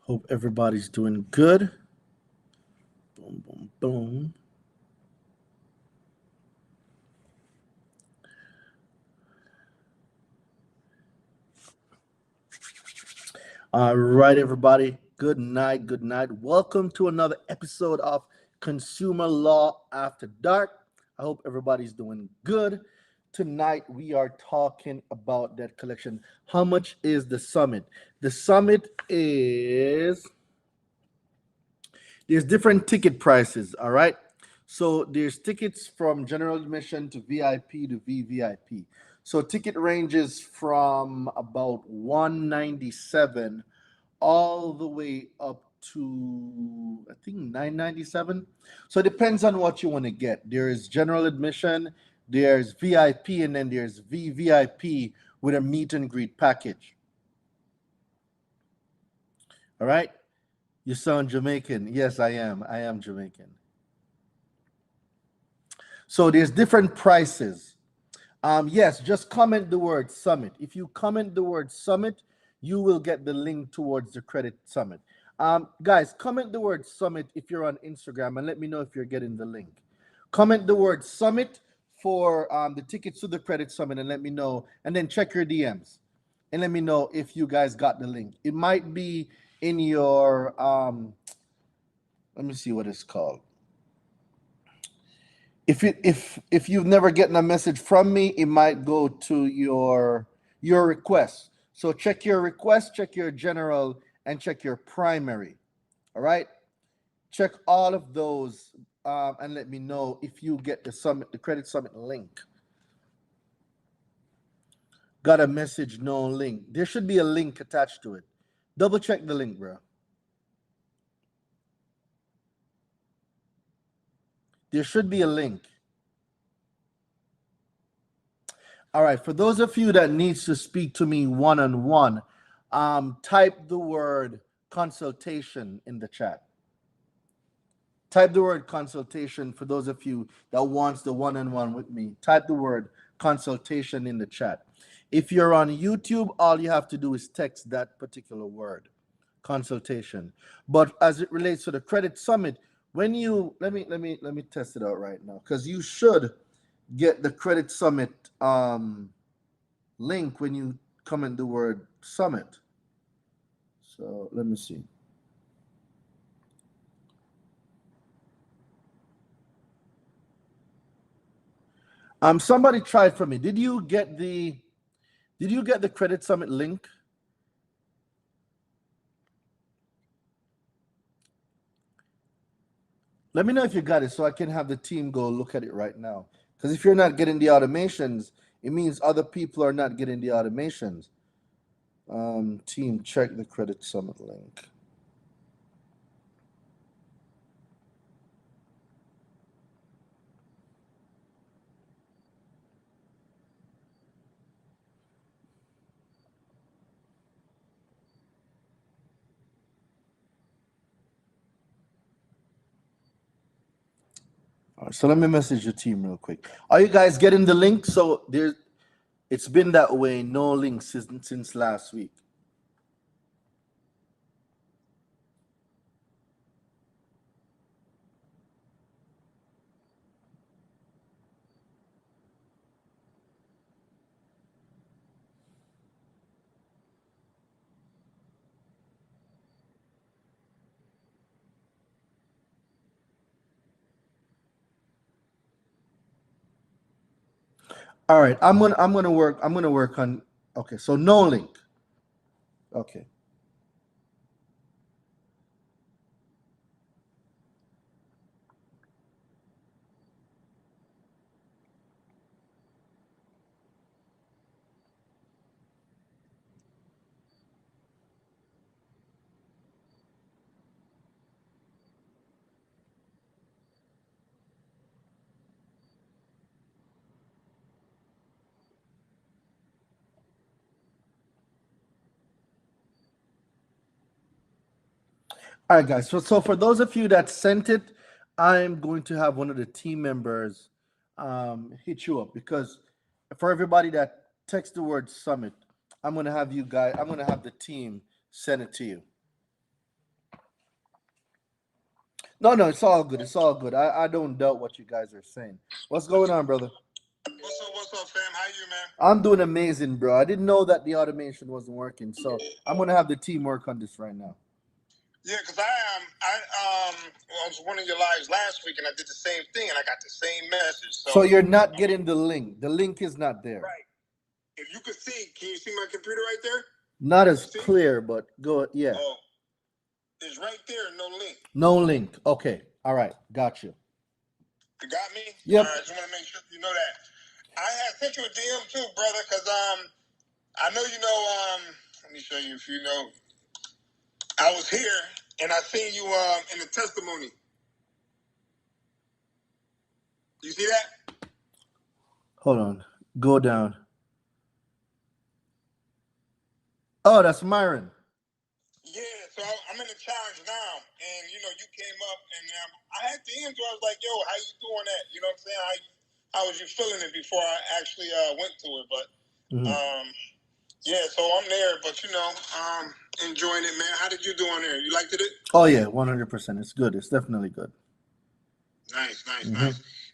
Hope everybody's doing good. Boom, boom, boom. All right, everybody. Good night. Good night. Welcome to another episode of Consumer Law After Dark. I hope everybody's doing good. Tonight, we are talking about debt collection. How much is the summit? The summit is there's different ticket prices, all right? So there's tickets from general admission to VIP to VVIP. So ticket ranges from about 197 all the way up to I think 997. So it depends on what you want to get. There is general admission, there's VIP, and then there's VVIP with a meet and greet package. All right? You sound Jamaican. Yes, I am. I am Jamaican. So there's different prices. Yes, just comment the word summit. If you comment the word summit, you will get the link towards the credit summit. Guys, comment the word summit if you're on Instagram and let me know if you're getting the link. Comment the word summit for the tickets to the credit summit and let me know. And then check your DMs and let me know if you guys got the link. It might be in your, let me see what it's called. If you've never gotten a message from me, it might go to your request. So check your request, check your general, and check your primary. All right, check all of those, and let me know if you get the credit summit link. Got a message, no link. There should be a link attached to it. Double check the link, bro. There should be a link. All right, for those of you that needs to speak to me one-on-one, type the word consultation in the chat. Type the word consultation for those of you that wants the one-on-one with me. Type the word consultation in the chat. If you're on YouTube, all you have to do is text that particular word, consultation. But as it relates to the credit summit, when you let me test it out right now because you should get the credit summit link when you comment the word summit. So let me see. Somebody tried for me. Did you get the credit summit link? Let me know if you got it so I can have the team go look at it right now. Because if you're not getting the automations, it means other people are not getting the automations. Team, check the credit summit link. All right, so let me message your team real quick. Are you guys getting the link? So it's been that way, no link since last week. All right, I'm gonna work on. Okay, so no link. Okay. All right, guys. So for those of you that sent it, I'm going to have one of the team members hit you up because for everybody that text the word summit, I'm gonna have the team send it to you. No, no, it's all good. It's all good. I don't doubt what you guys are saying. What's going on, brother? What's up, fam? How you, man? I'm doing amazing, bro. I didn't know that the automation wasn't working, so I'm gonna have the team work on this right now. Yeah, because I was one of your lives last week, and I did the same thing, and I got the same message. So you're not getting the link. The link is not there. Right. If you can you see my computer right there? Not as clear, but go. Yeah. Oh, it's right there. No link. No link. Okay. All right. Got you. You got me? Yep. I just want to make sure you know that. I had sent you a DM too, brother, because I know you know. Let me show you if you know. I was here and I seen you in the testimony. You see that? Hold on. Go down. Oh, that's Myron. Yeah, so I'm in the challenge now, and you know, you came up, and I had DMs where I was like, "Yo, how you doing that?" You know what I'm saying? How was you feeling it before I actually went to it? But yeah, so I'm there, but you know, enjoying it, man. How did you do on there? You liked it? Oh yeah, 100%. It's good. It's definitely good. Nice.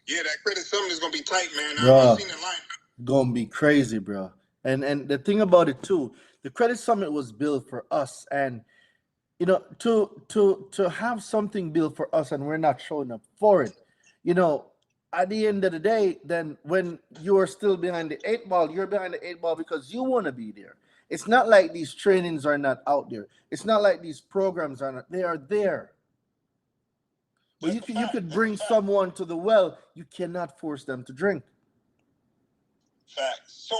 Yeah, that credit summit is gonna be tight, man. Bro, I've seen the line. gonna be crazy, bro. And the thing about it too, the credit summit was built for us, and you know, to have something built for us and we're not showing up for it, you know, at the end of the day, then when you're still behind the 8 ball, you're behind the 8 ball because you want to be there. It's not like these trainings are not out there. It's not like these programs are not. They are there. But you could bring someone to the well. You cannot force them to drink. Facts.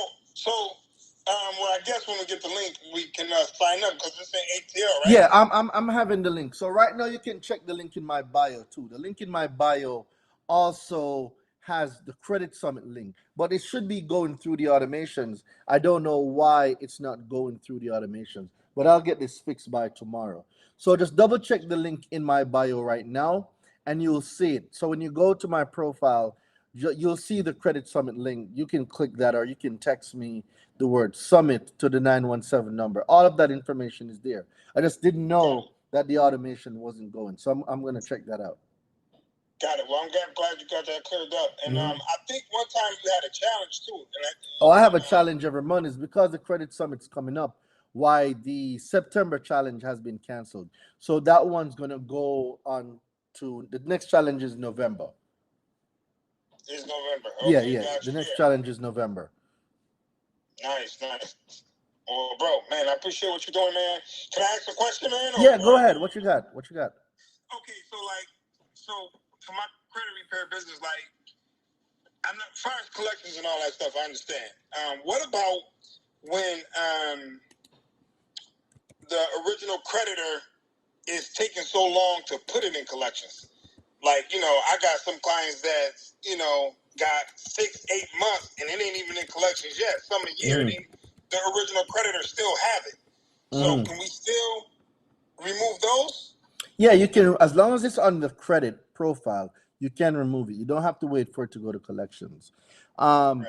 Well, I guess when we get the link, we can sign up because it's in ATL, right? Yeah, I'm having the link. So right now you can check the link in my bio too. The link in my bio also has the credit summit link, but it should be going through the automations. I don't know why it's not going through the automations, but I'll get this fixed by tomorrow. So just double check the link in my bio right now and you'll see it. So when you go to my profile, you'll see the credit summit link. You can click that or you can text me the word summit to the 917 number. All of that information is there. I just didn't know that the automation wasn't going. So I'm going to check that out. Got it. Well, I'm glad you got that cleared up. And I think one time you had a challenge too. I have a challenge every month. It's because the credit summit's coming up. Why the September challenge has been canceled. So that one's going to go on to the next challenge is November. It's November. Okay, yeah. The next challenge is November. Nice. Oh, bro, man, I appreciate what you're doing, man. Can I ask a question, man? Yeah, go ahead. What you got? Okay, so for my credit repair business, I'm not, as far as collections and all that stuff, I understand. What about when the original creditor is taking so long to put it in collections? Like, you know, I got some clients that, you know, got 6-8 months and it ain't even in collections yet. Some a year, the original creditor still have it. So can we still remove those? Yeah, you can, as long as it's on the credit profile, you can remove it. You don't have to wait for it to go to collections. Right.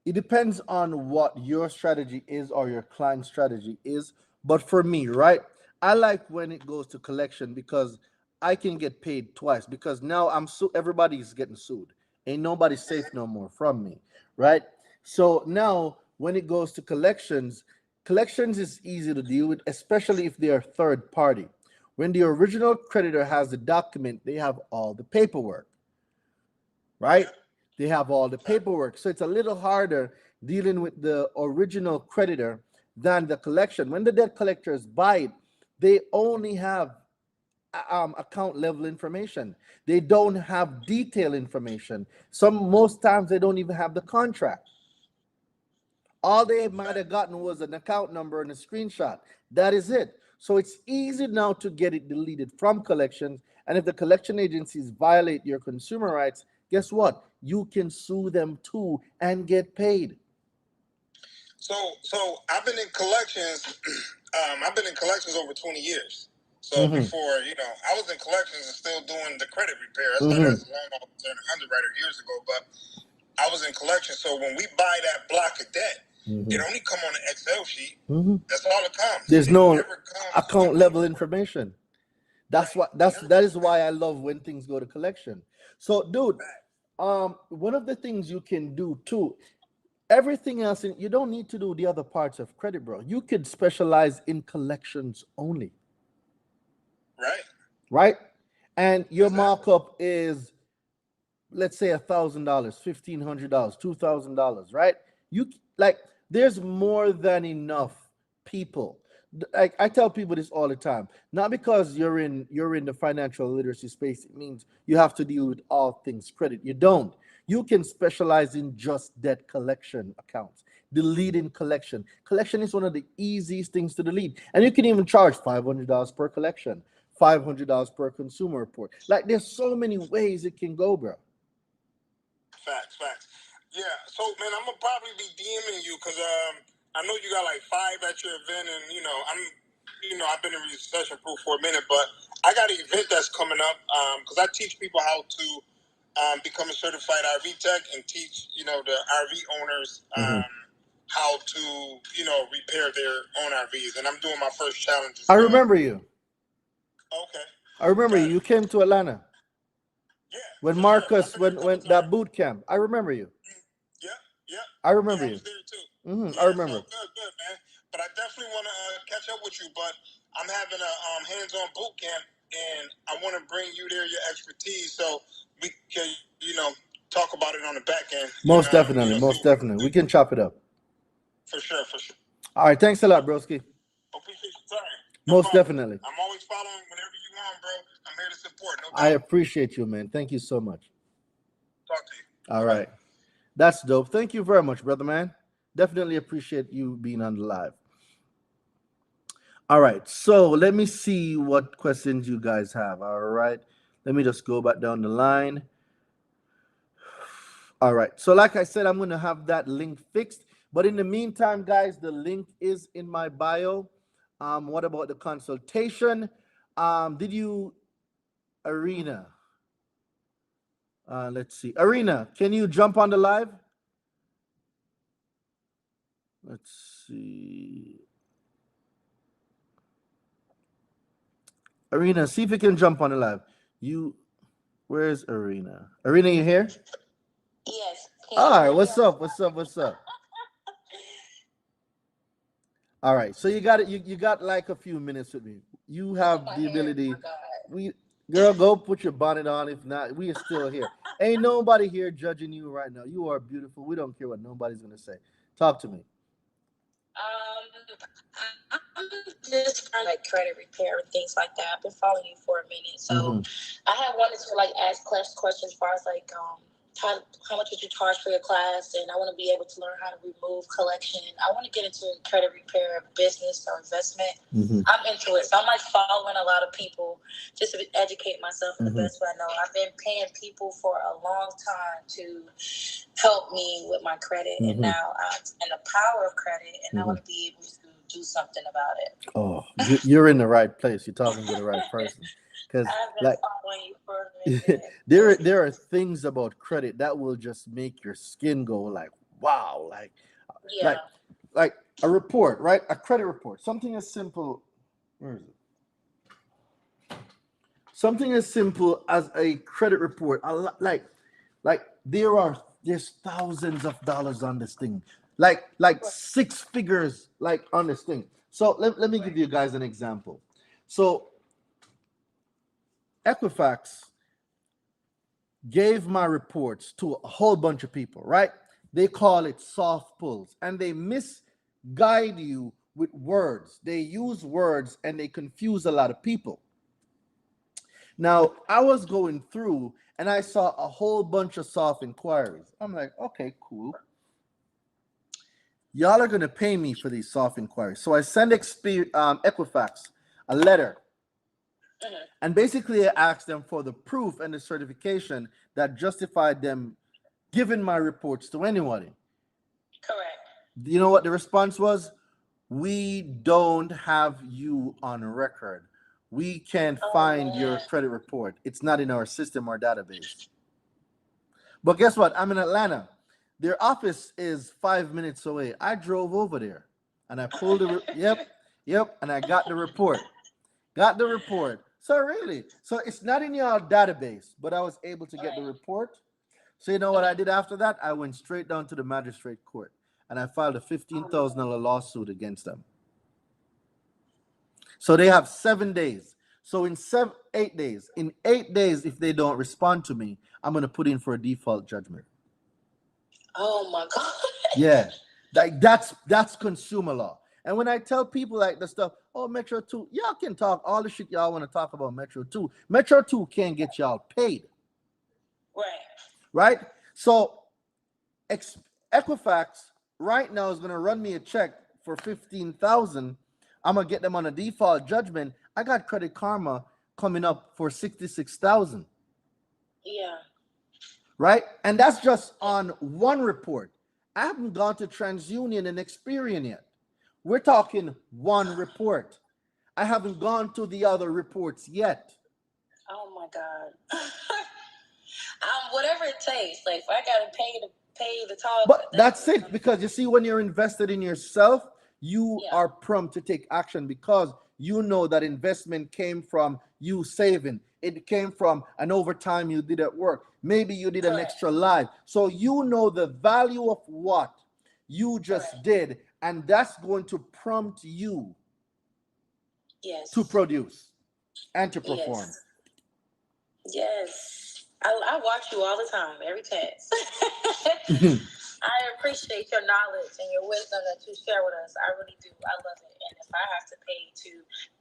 It depends on what your strategy is or your client's strategy is. But for me, right, I like when it goes to collection because I can get paid twice because now everybody's getting sued. Ain't nobody safe no more from me, right? So now when it goes to collections is easy to deal with, especially if they are third party. When the original creditor has the document, they have all the paperwork, right? They have all the paperwork. So it's a little harder dealing with the original creditor than the collection. When the debt collectors buy it, they only have account level information. They don't have detailed information. Most times they don't even have the contract. All they might have gotten was an account number and a screenshot. That is it. So it's easy now to get it deleted from collections. And if the collection agencies violate your consumer rights, guess what? You can sue them too and get paid. So I've been in collections. I've been in collections over 20 years. So before, you know, I was in collections and still doing the credit repair. I started as a loan officer and underwriter years ago, but I was in collections. So when we buy that block of debt, it only come on an Excel sheet. That's all it comes. There's no account level information. That is why I love when things go to collection. So, dude, one of the things you can do too, everything else, you don't need to do the other parts of credit, bro. You could specialize in collections only, Right. right? And your Exactly. markup is, let's say, $1,000, $1,500, $2,000, right? You like, there's more than enough people. Like I tell people this all the time. Not because you're in the financial literacy space, it means you have to deal with all things credit. You don't. You can specialize in just debt collection accounts. Deleting collection. Collection is one of the easiest things to delete, and you can even charge $500 per collection, $500 per consumer report. Like there's so many ways it can go, bro. Facts. Yeah. So, man, I'm gonna probably be DMing you because I know you got like 5 at your event, and I've been in recession proof for a minute, but I got an event that's coming up because I teach people how to become a certified RV tech and teach the RV owners how to repair their own RVs, and I'm doing my first challenge. I remember you. Okay. I remember you. You came to Atlanta. Yeah. When for Marcus, sure. when that boot camp. I remember you. Yeah. I remember I you. was there too. I remember. So good, man. But I definitely want to catch up with you. But I'm having a hands-on boot camp, and I want to bring you there, your expertise, so we can, talk about it on the back end. Most definitely. Most definitely. We can chop it up. For sure. All right. Thanks a lot, broski. Appreciate your time. Most definitely. I'm always following whenever you want, bro. I'm here to support. No doubt. I appreciate you, man. Thank you so much. Talk to you. All right. That's dope. Thank you very much, brother, man. Definitely appreciate you being on the live. All right. So let me see what questions you guys have. All right. Let me just go back down the line. All right. So like I said, I'm going to have that link fixed. But in the meantime, guys, the link is in my bio. What about the consultation? Did you, Arena? Let's see. Arena, can you jump on the live? Let's see. Arena, see if you can jump on the live. Where's Arena? Arena, you here? Yes. All right. What's up? All right. So you got it. You got like a few minutes with me. You have the ability. Girl, go put your bonnet on. If not, we are still here. Ain't nobody here judging you right now. You are beautiful. We don't care what nobody's gonna say. Talk to me. I'm just trying like credit repair and things like that. I've been following you for a minute, so I had wanted to like ask questions as far as like how much would you charge for your class, and I want to be able to learn how to remove collection. I want to get into credit repair business or investment. I'm into it, so I'm like following a lot of people just to educate myself in the best way I know. I've been paying people for a long time to help me with my credit, and now I'm in the power of credit, and I want to be able to do something about it. Oh, you're in the right place. You're talking to the right person. Because like there are things about credit that will just make your skin go like wow, like a report, right? A credit report, something as simple. Where is it? Something as simple as a credit report. Like there's thousands of dollars on this thing, like 6 figures, like on this thing. So let me give you guys an example. So Equifax gave my reports to a whole bunch of people, right? They call it soft pulls, and they misguide you with words. They use words and they confuse a lot of people. Now, I was going through and I saw a whole bunch of soft inquiries. I'm like, okay, cool. Y'all are going to pay me for these soft inquiries. So I send Equifax a letter. And basically, I asked them for the proof and the certification that justified them giving my reports to anybody. Correct. You know what the response was? We don't have you on record. We can't find your credit report. It's not in our system or database. But guess what? I'm in Atlanta. Their office is 5 minutes away. I drove over there and I pulled yep, and I got the report. So really, so it's not in your database, but I was able to get the report. So you know what I did after that? I went straight down to the magistrate court and I filed a $15,000 lawsuit against them. So they have 7 days. So in 8 days, if they don't respond to me, I'm going to put in for a default judgment. Oh my God. Yeah, like that's consumer law. And when I tell people like the stuff, oh, Metro 2, y'all can talk all the shit y'all want to talk about Metro 2. Metro 2 can't get y'all paid. Right? So Equifax right now is going to run me a check for $15,000. I'm going to get them on a default judgment. I got Credit Karma coming up for $66,000. Yeah. Right? And that's just on one report. I haven't gone to TransUnion and Experian yet. We're talking one report. I haven't gone to the other reports yet. Oh my God. Whatever it takes. Like if I gotta pay the talk. But that's it, because you see, when you're invested in yourself, you are prompt to take action because you know that investment came from you saving. It came from an overtime you did at work. Maybe you did an extra live. So you know the value of what you just did, and that's going to prompt you to produce and to perform. Yes. I watch you all the time, every chance. I appreciate your knowledge and your wisdom that you share with us. I really do. I love it. And if I have to pay to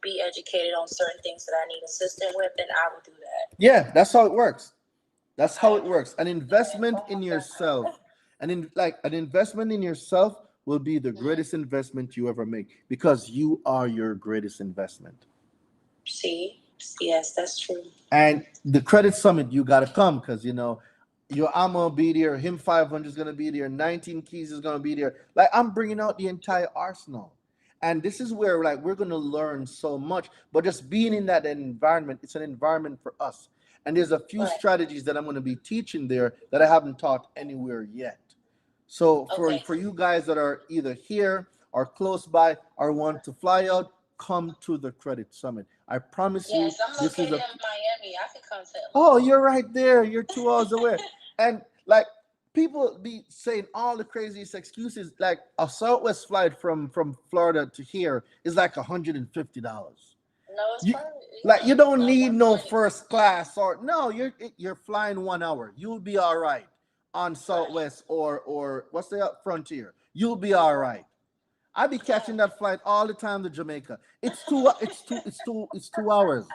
be educated on certain things that I need assistance with, then I will do that. Yeah, that's how it works. That's how it works. An investment in yourself, an investment in yourself will be the greatest investment you ever make, because you are your greatest investment. See? Yes, that's true. And the credit summit, you got to come, because you know your Amma will be there, him 500 is going to be there, 19 Keys is going to be there. Like, I'm bringing out the entire arsenal. And this is where like we're going to learn so much. But just being in that environment, it's an environment for us. And there's a few strategies that I'm going to be teaching there that I haven't taught anywhere yet. So for you guys that are either here or close by or want to fly out, come to the Credit Summit. I promise you. Yes, I'm located in Miami. I can come to. Oh, you're right there. You're 2 hours away. And like, people be saying all the craziest excuses. Like a Southwest flight from Florida to here is like $150. No, it's like you don't need no first class, or no, you're flying 1 hour. You'll be all right on Southwest or what's the Frontier. You'll be all right. I be catching that flight all the time to Jamaica. It's 2 hours.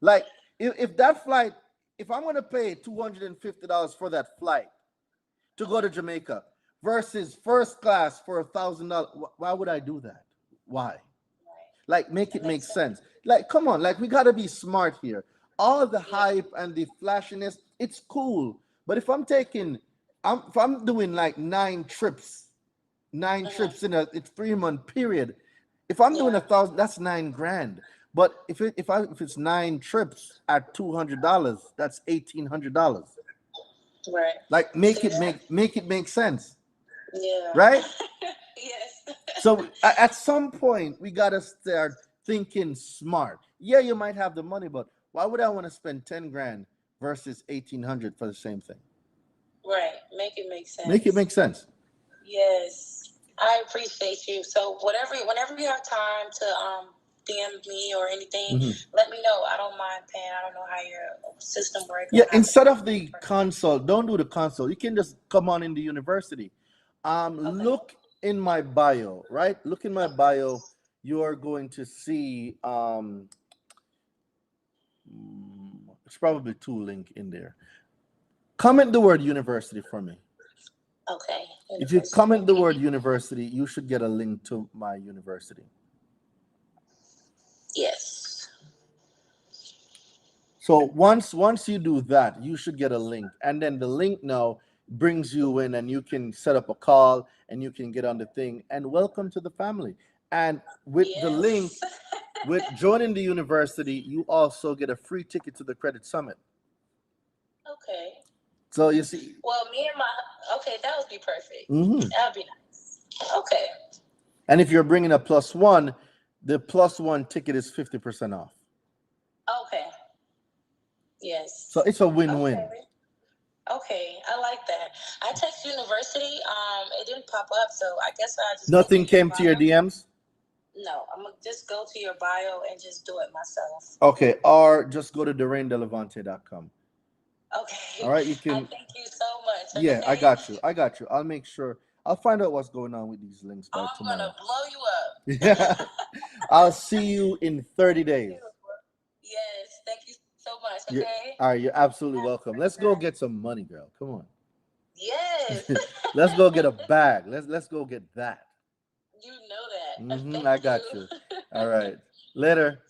Like if that flight, if I'm gonna pay $250 for that flight to go to Jamaica versus first class for $1,000, why would I do that? Why? Like, make it make sense. Like, come on, like we gotta be smart here. All the hype and the flashiness, it's cool. But if I'm doing like 9 trips in a 3-month period, if I'm doing 1,000, that's $9,000. But if it's 9 trips at $200, that's $1,800. Right. Like, make it make sense. Yeah. Right? Yes. So at some point we gotta start thinking smart. Yeah, you might have the money, but why would I want to spend $10,000 versus $1,800 for the same thing? Right. Make it make sense. Make it make sense. Yes. I appreciate you. So whenever you have time to DM me or anything, let me know. I don't mind paying. I don't know how your system works. Yeah, instead of the consult, don't do the consult. You can just come on in the university. Look in my bio, right? Look in my bio. You are going to see it's probably 2 links in there. Comment the word university for me. Okay. If you comment the word university, you should get a link to my university. Yes. So once you do that, you should get a link, and then the link now brings you in, and you can set up a call, and you can get on the thing, and welcome to the family. And with the link, with joining the university, you also get a free ticket to the Credit Summit. Okay. So you see. Well, that would be perfect. That would be nice. Okay. And if you're bringing a +1, the +1 ticket is 50% off. Okay. Yes. So it's a win-win. Okay, I like that. I text university. It didn't pop up, so I guess I just Nothing came to your DMs? No, I'm gonna just go to your bio and just do it myself. Okay, or just go to DoraineDelevante.com. Okay. All right, you can. Thank you so much. Yeah, I Okay. got you. I got you. I'll make sure. I'll find out what's going on with these links by I'm tomorrow. gonna blow you up. Yeah. I'll see you in 30 days. Yes, thank you so much. You're, Okay. all right, you're absolutely welcome. Let's go get some money, girl. Come on. Yes. Let's go get a bag. Let's go get that. You know that. Mm-hmm, Thank I got you. All right. Later.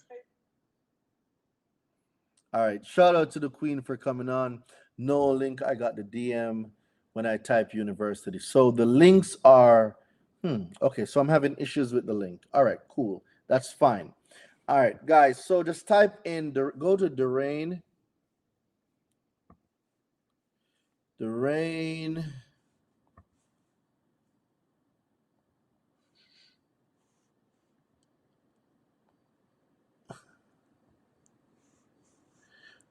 All right. Shout out to the queen for coming on. No link. I got the DM when I type university. So the links are okay. So I'm having issues with the link. All right, cool. That's fine. All right, guys. So just type in go to Duraine. Duraine.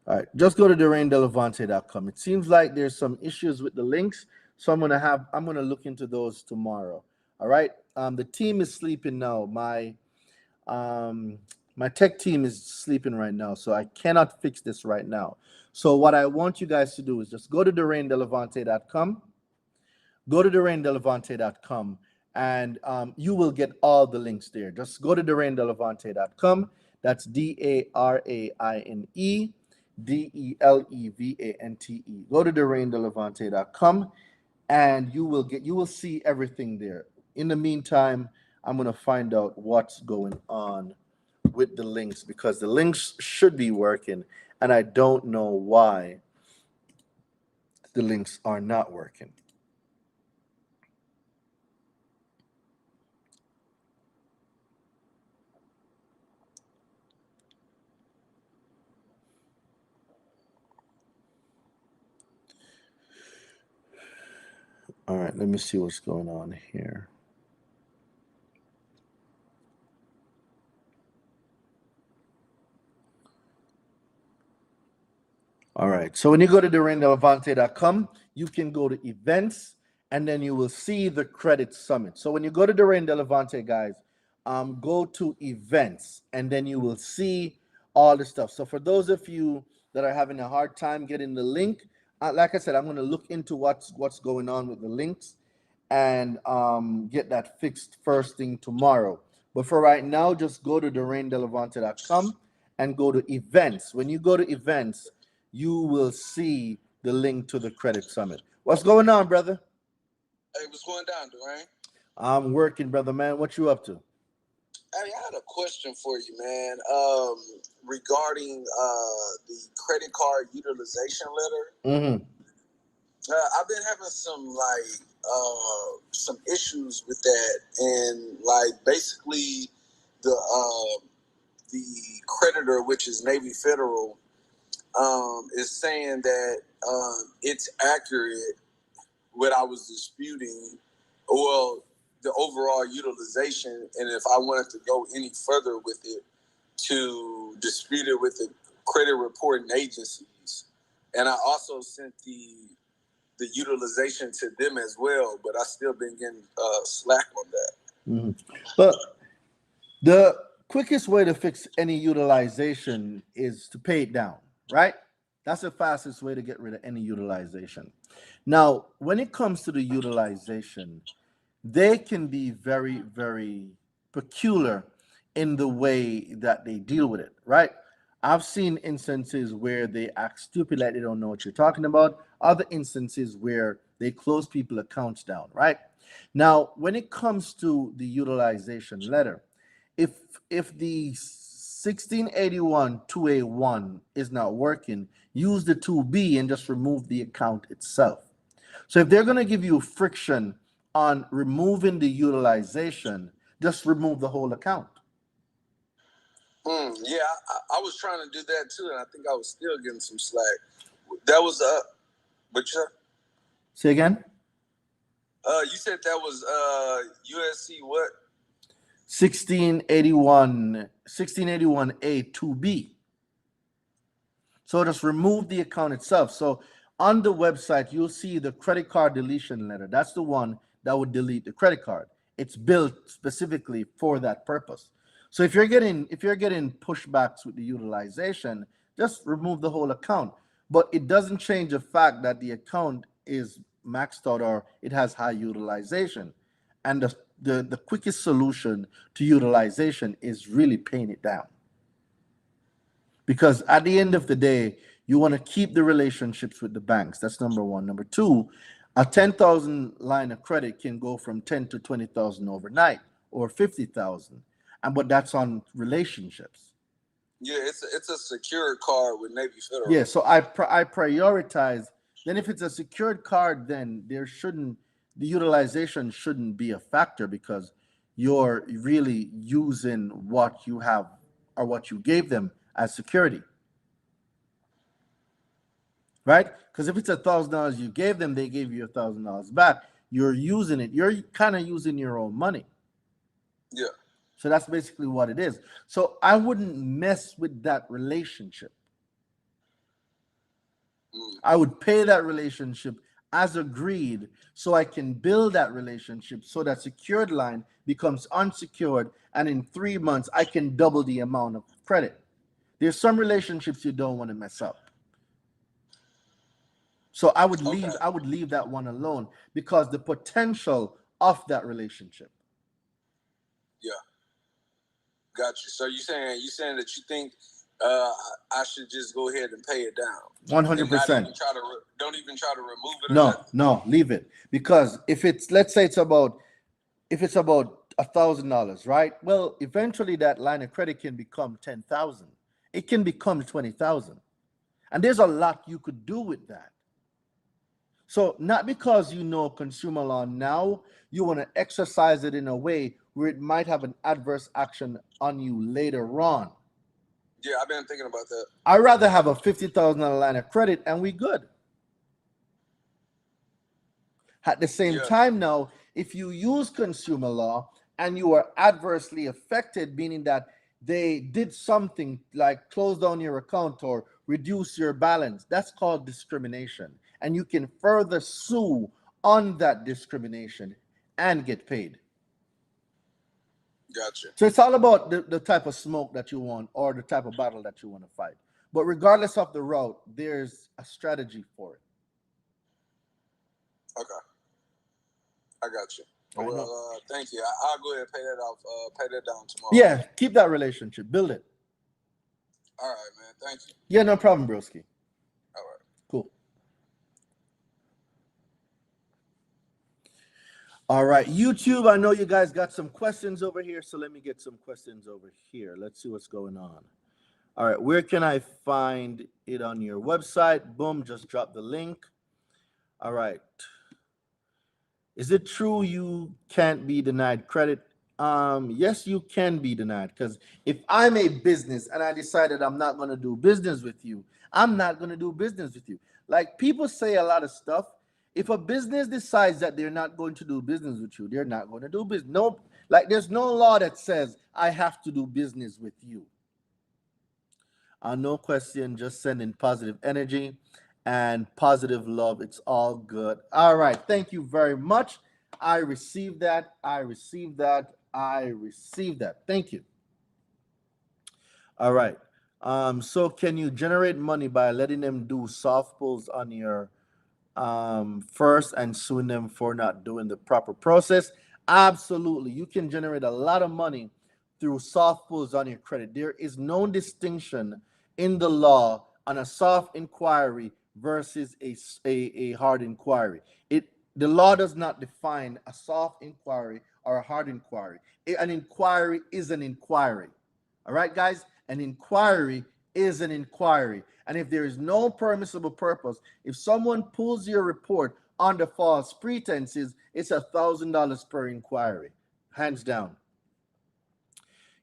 All right, just go to DoraineDelevante.com. It seems like there's some issues with the links, so I'm gonna look into those tomorrow. All right. The team is sleeping now. My tech team is sleeping right now, so I cannot fix this right now. So what I want you guys to do is just go to DoraineDelevante.com. Go to DoraineDelevante.com, and you will get all the links there. Just go to DoraineDelevante.com. That's DaraineDelevante. Go to DoraineDelevante.com, and you will see everything there. In the meantime, I'm gonna find out what's going on with the links, because the links should be working, and I don't know why the links are not working. All right, let me see what's going on here. All right, so when you go to DoraineDelevante.com, you can go to events, and then you will see the credit summit. So when you go to Duraine Delevante, guys, go to events, and then you will see all the stuff. So for those of you that are having a hard time getting the link, like I said, I'm going to look into what's going on with the links, and get that fixed first thing tomorrow. But for right now, just go to DoraineDelevante.com and go to events. When you go to events, you will see the link to the credit summit. What's going on, brother? Hey, what's going down, Duraine? I'm working, brother, man. What you up to? Hey, I had a question for you, man. Regarding the credit card utilization letter. Mm-hmm. I've been having some issues with that, and basically the creditor, which is Navy Federal, is saying that it's accurate what I was disputing, well, the overall utilization, and if I wanted to go any further with it, to dispute it with the credit reporting agencies. And I also sent the utilization to them as well, but I still been getting slack on that. Mm-hmm. But the quickest way to fix any utilization is to pay it down, right? That's the fastest way to get rid of any utilization. Now, when it comes to the utilization, they can be very, very peculiar in the way that they deal with it, right? I've seen instances where they act stupid, like they don't know what you're talking about. Other instances where they close people accounts down, right? Now, when it comes to the utilization letter, if if the 1681 2A1 is not working, use the 2B and just remove the account itself. So if they're going to give you friction on removing the utilization, just remove the whole account. Yeah, I was trying to do that too, and I think I was still getting some slack. That was but say again. You said that was USC what? 1681A 2B. So So just remove the account itself. So on the website, you'll see the credit card deletion letter. That's the one that would delete the credit card. It's built specifically for that purpose. So if you're getting pushbacks with the utilization, just remove the whole account. But it doesn't change the fact that the account is maxed out or it has high utilization. And the quickest solution to utilization is really paying it down. Because at the end of the day, you want to keep the relationships with the banks. That's number one. Number two, a 10,000 line of credit can go from 10 to 20,000 overnight or 50,000. But that's on relationships. Yeah, it's a secured card with Navy Federal. Yeah, so I prioritize. Then if it's a secured card, then the utilization shouldn't be a factor because you're really using what you have or what you gave them as security. Right? Because if it's $1,000 you gave them, they gave you $1,000 back. You're using it. You're kind of using your own money. Yeah. So that's basically what it is. So I wouldn't mess with that relationship. I would pay that relationship as agreed so I can build that relationship so that secured line becomes unsecured, and in 3 months I can double the amount of credit. There's some relationships you don't want to mess up. So I would leave that one alone because the potential of that relationship. Yeah. Got you. So you're saying that you think I should just go ahead and pay it down. 100%. Don't even try to remove it. No, leave it. Because if it's, let's say it's about $1,000, right? Well, eventually that line of credit can become 10,000. It can become 20,000. And there's a lot you could do with that. So not because you know consumer law now, you want to exercise it in a way where it might have an adverse action on you later on. Yeah, I've been thinking about that. I'd rather have a $50,000 line of credit and we good. At the same time now, if you use consumer law and you are adversely affected, meaning that they did something like close down your account or reduce your balance, that's called discrimination. And you can further sue on that discrimination and get paid. Gotcha. So it's all about the type of smoke that you want or the type of battle that you want to fight. But regardless of the route, there's a strategy for it. Okay. I got you. Well, thank you. I'll go ahead and pay that down tomorrow. Yeah, keep that relationship. Build it. All right, man. Thank you. Yeah, no problem, broski. All right. Cool. All right, YouTube, I know you guys got some questions over here, so let me get some questions over here. Let's see what's going on. All right, where can I find it on your website? Boom, just drop the link. All right. Is it true you can't be denied credit? Yes, you can be denied, because if I'm a business and I decided I'm not going to do business with you, I'm not going to do business with you. Like, people say a lot of stuff. If a business decides that they're not going to do business with you, they're not going to do business. No, like, there's no law that says I have to do business with you. No question, just sending positive energy and positive love. It's all good. All right, thank you very much. I received that. I received that. I received that. Thank you. All right. So can you generate money by letting them do soft pulls on your first and suing them for not doing the proper process? Absolutely. You can generate a lot of money through soft pulls on your credit. There is no distinction in the law on a soft inquiry versus a hard inquiry. The law does not define a soft inquiry or a hard inquiry. An inquiry is an inquiry. All right, guys? An inquiry is an inquiry. And if there is no permissible purpose, if someone pulls your report under false pretenses, it's $1,000 per inquiry, hands down.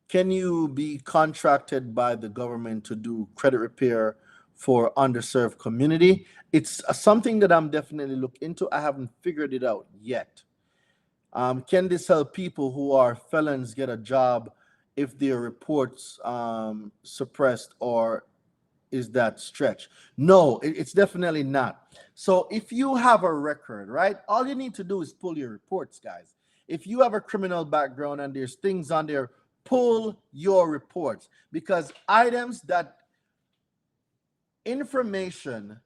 Can you be contracted by the government to do credit repair for underserved community? It's something that I'm definitely looking into. I haven't figured it out yet. Can this help people who are felons get a job if their reports suppressed or stretch? No, it's definitely not. So if you have a record, right, all you need to do is pull your reports, guys. If you have a criminal background and there's things on there, pull your reports, because information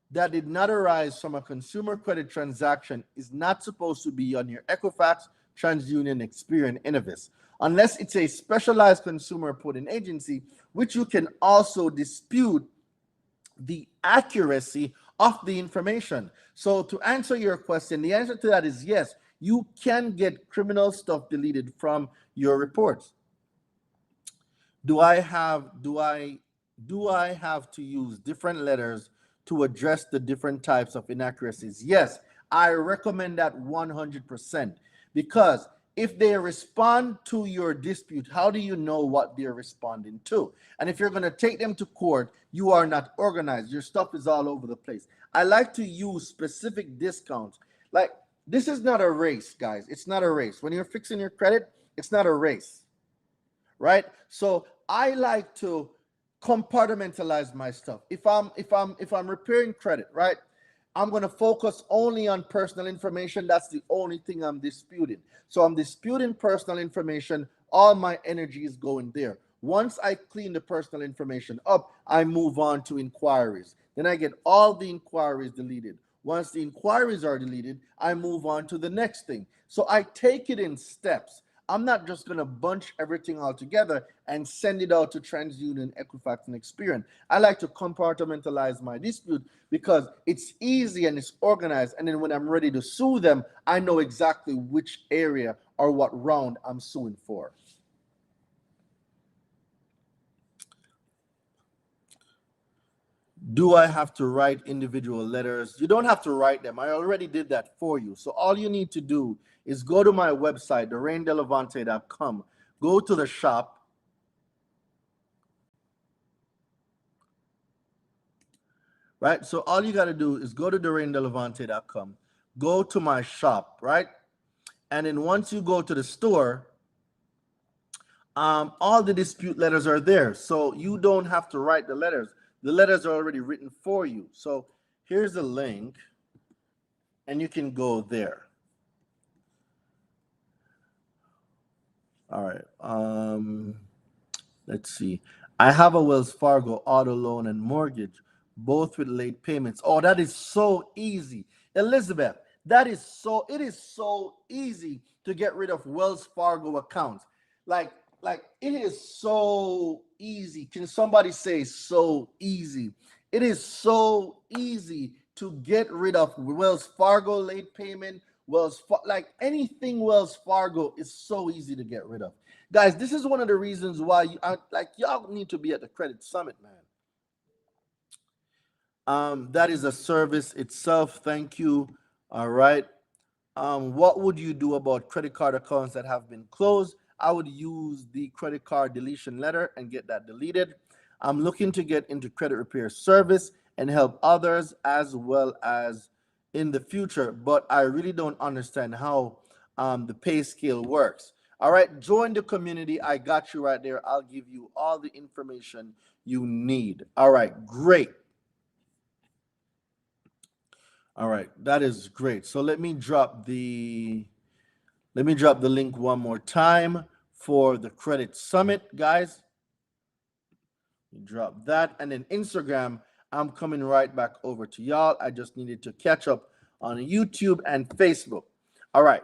that did not arise from a consumer credit transaction is not supposed to be on your Equifax, TransUnion, Experian, Innovis, unless it's a specialized consumer reporting agency, which you can also dispute the accuracy of the information. So to answer your question, the answer to that is yes, you can get criminal stuff deleted from your reports. Do I have to use different letters to address the different types of inaccuracies? Yes, I recommend that 100%, because if they respond to your dispute, how do you know what they're responding to? And if you're going to take them to court, you are not organized. Your stuff is all over the place. I like to use specific discounts. Like, this is not a race, guys. It's not a race. When you're fixing your credit, it's not a race, right? So I like to compartmentalize my stuff. If I'm repairing credit, right, I'm going to focus only on personal information. That's the only thing I'm disputing. So I'm disputing personal information. All my energy is going there. Once I clean the personal information up, I move on to inquiries. Then I get all the inquiries deleted. Once the inquiries are deleted, I move on to the next thing. So I take it in steps. I'm not just going to bunch everything all together and send it out to TransUnion, Equifax, and Experian. I like to compartmentalize my dispute because it's easy and it's organized. And then when I'm ready to sue them, I know exactly which area or what round I'm suing for. Do I have to write individual letters? You don't have to write them. I already did that for you. So all you need to do is go to my website, theraindelevante.com. Go to the shop. Right? So all you got to do is go to theraindelevante.com. Go to my shop, right? And then once you go to the store, all the dispute letters are there. So you don't have to write the letters. The letters are already written for you. So here's the link, and you can go there. All right. Let's see. I have a Wells Fargo auto loan and mortgage, both with late payments. Oh, that is so easy. Elizabeth, it is so easy to get rid of Wells Fargo accounts. Like it is so easy. Can somebody say so easy? It is so easy to get rid of Wells Fargo late payment. Like anything Wells Fargo is so easy to get rid of. Guys, this is one of the reasons why y'all need to be at the Credit Summit, man. That is a service itself. Thank you. All right. What would you do about credit card accounts that have been closed? I would use the credit card deletion letter and get that deleted. I'm looking to get into credit repair service and help others as well as in the future, but I really don't understand how the pay scale works. All right, join the community. I got you right there. I'll give you all the information you need. All right, great. All right, that is great. So let me drop the link one more time for the Credit Summit, guys. Drop that, and then Instagram, I'm coming right back over to y'all. I just needed to catch up on YouTube and Facebook. All right,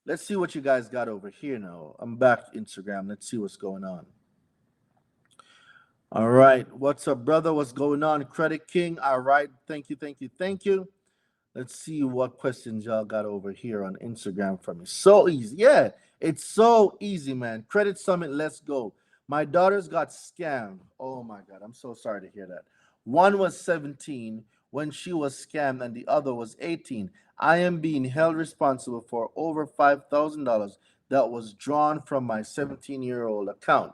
let's see what you guys got over here now. I'm back to Instagram. Let's see what's going on. All right, what's up, brother? What's going on, Credit King? All right, thank you. Let's see what questions y'all got over here on Instagram from me. So easy. Yeah, it's so easy, man. Credit Summit, let's go. My daughters got scammed. Oh my God, I'm so sorry to hear that. One was 17 when she was scammed, and the other was 18. I am being held responsible for over $5,000 that was drawn from my 17-year-old account.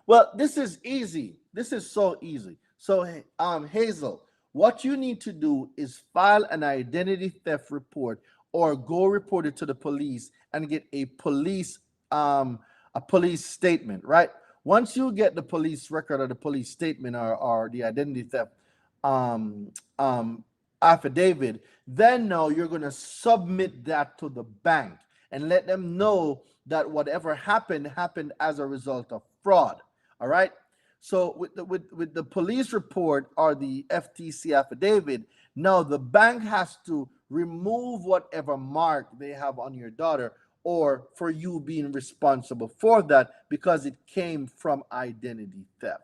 Well, this is easy. This is so easy. So, Hazel, what you need to do is file an identity theft report or go report it to the police and get a police statement, right? Once you get the police record or the police statement or the identity theft um, affidavit, then now you're going to submit that to the bank and let them know that whatever happened as a result of fraud. All right. So with the police report or the FTC affidavit, now the bank has to remove whatever mark they have on your daughter or for you being responsible for that because it came from identity theft.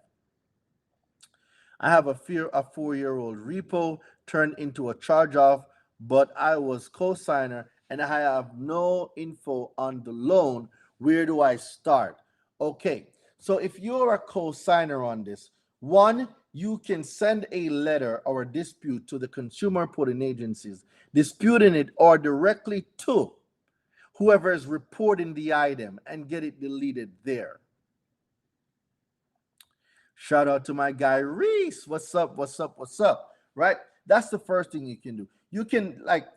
I have a 4-year-old repo turned into a charge off, but I was co-signer and I have no info on the loan. Where do I start? Okay, so if you're a co-signer on this, one, you can send a letter or a dispute to the consumer reporting agencies, disputing it or directly to whoever is reporting the item and get it deleted there. Shout out to my guy Reese. What's up? What's up? What's up? Right? That's the first thing you can do. You can, like,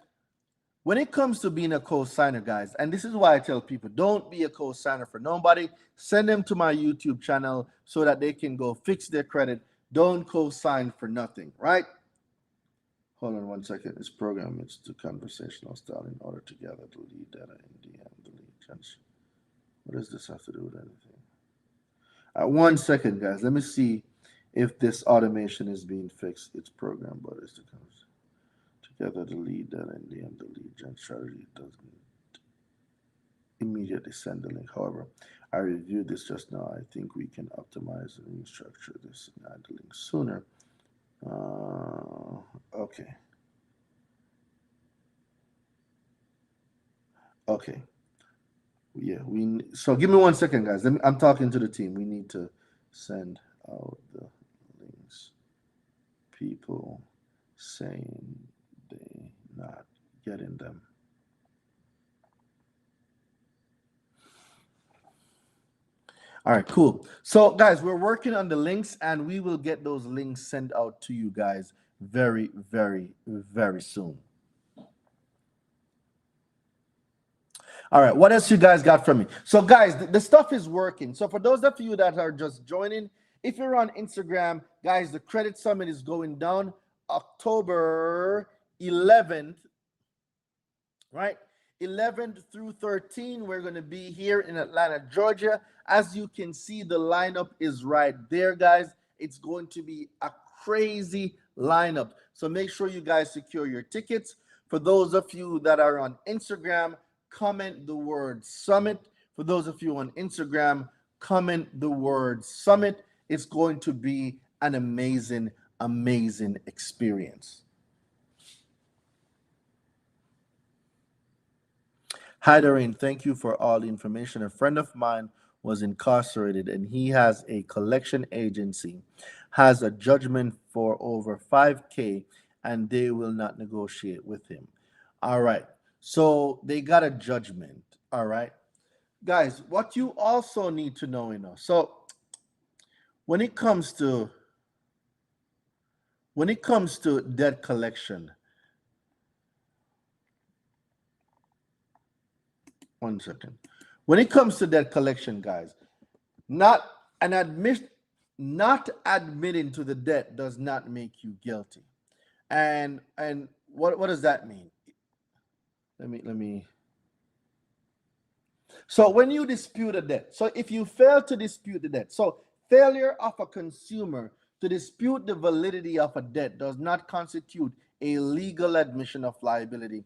when it comes to being a co-signer, guys, and this is why I tell people, don't be a co-signer for nobody. Send them to my YouTube channel so that they can go fix their credit. Don't co-sign for nothing, right? Hold on one second. This program is the conversational style in order to gather the lead data in DM, delete, change. What does this have to do with anything? 1 second, guys. Let me see if this automation is being fixed. It's programmed, but it's together the lead data and the lead gen strategy doesn't immediately send the link. However, I reviewed this just now. I think we can optimize and restructure this and add the link sooner. Okay. Okay. Yeah, so give me 1 second, guys. I'm talking to the team. We need to send out the links. People saying they not getting them. All right, cool. So guys, we're working on the links and we will get those links sent out to you guys very, very, very soon. All right, what else you guys got from me? So guys, the stuff is working. So for those of you that are just joining, if you're on Instagram, guys, the credit summit is going down October 11th, right? 11th through 13, we're going to be here in Atlanta, Georgia. As you can see, the lineup is right there, guys. It's going to be a crazy lineup. So make sure you guys secure your tickets. For those of you that are on Instagram, comment the word summit. For those of you on Instagram, comment the word summit. It's going to be an amazing, amazing experience. Hi, Doreen. Thank you for all the information. A friend of mine was incarcerated and he has a collection agency, has a judgment for over $5,000 and they will not negotiate with him. All right. So they got a judgment. All right. Guys, what you also need to know, so when it comes to debt collection, 1 second. When it comes to debt collection, guys, not admitting to the debt does not make you guilty. And what does that mean? Let me. So when you dispute a debt, so if you fail to dispute the debt, so failure of a consumer to dispute the validity of a debt does not constitute a legal admission of liability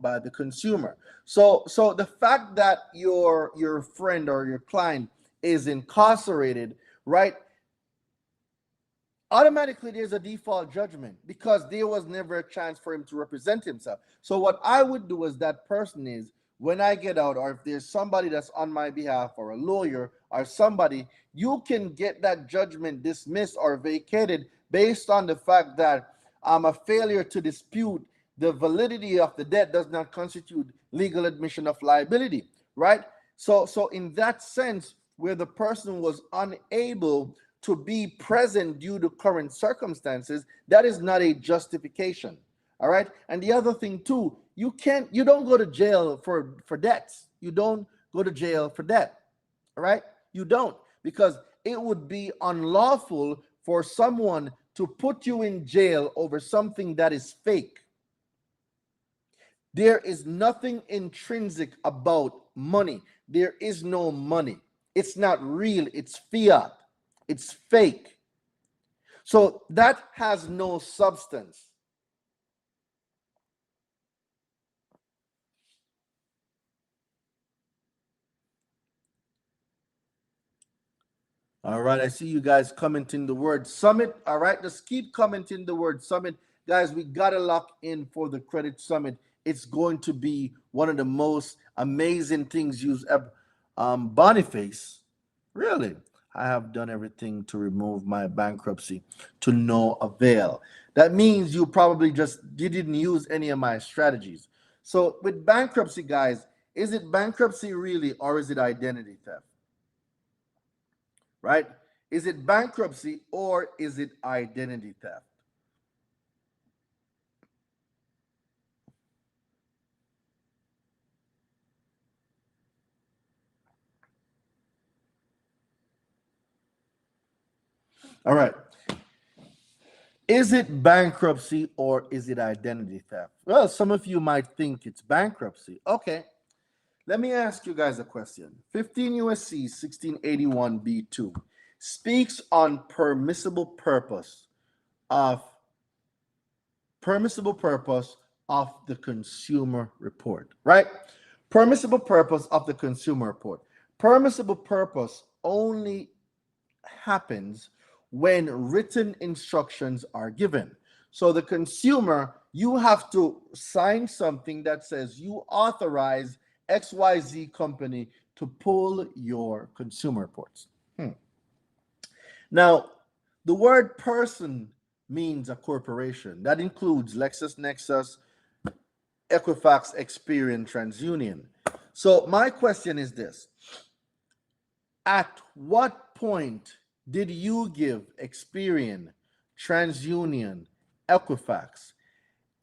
by the consumer. So the fact that your friend or your client is incarcerated, right? Automatically there's a default judgment because there was never a chance for him to represent himself. So what I would do as that person is, when I get out, or if there's somebody that's on my behalf or a lawyer or somebody, you can get that judgment dismissed or vacated based on the fact that a failure to dispute the validity of the debt does not constitute legal admission of liability, right? So in that sense, where the person was unable to be present due to current circumstances, that is not a justification. All right. And the other thing too, you don't go to jail for debts. You don't go to jail for debt. All right. You don't, because it would be unlawful for someone to put you in jail over something that is fake. There is nothing intrinsic about money. There is no money. It's not real. It's fiat. It's fake. So that has no substance. All right, I see you guys commenting the word summit. All right, just keep commenting the word summit. Guys, we got to lock in for the credit summit. It's going to be one of the most amazing things you've ever. Boniface, really? I have done everything to remove my bankruptcy to no avail. That means you probably you didn't use any of my strategies. So with bankruptcy, guys, is it bankruptcy really, or is it identity theft? Right? Is it bankruptcy or is it identity theft? All right. Is it bankruptcy or is it identity theft? Well, some of you might think it's bankruptcy. Okay. Let me ask you guys a question. 15 USC 1681b2 speaks on of permissible purpose of the consumer report, right? Permissible purpose of the consumer report. Permissible purpose only happens when written instructions are given. So the consumer, you have to sign something that says you authorize XYZ company to pull your consumer reports. Now, the word person means a corporation. That includes LexisNexis, Equifax, Experian, TransUnion. So my question is this. At what point did you give Experian, TransUnion, Equifax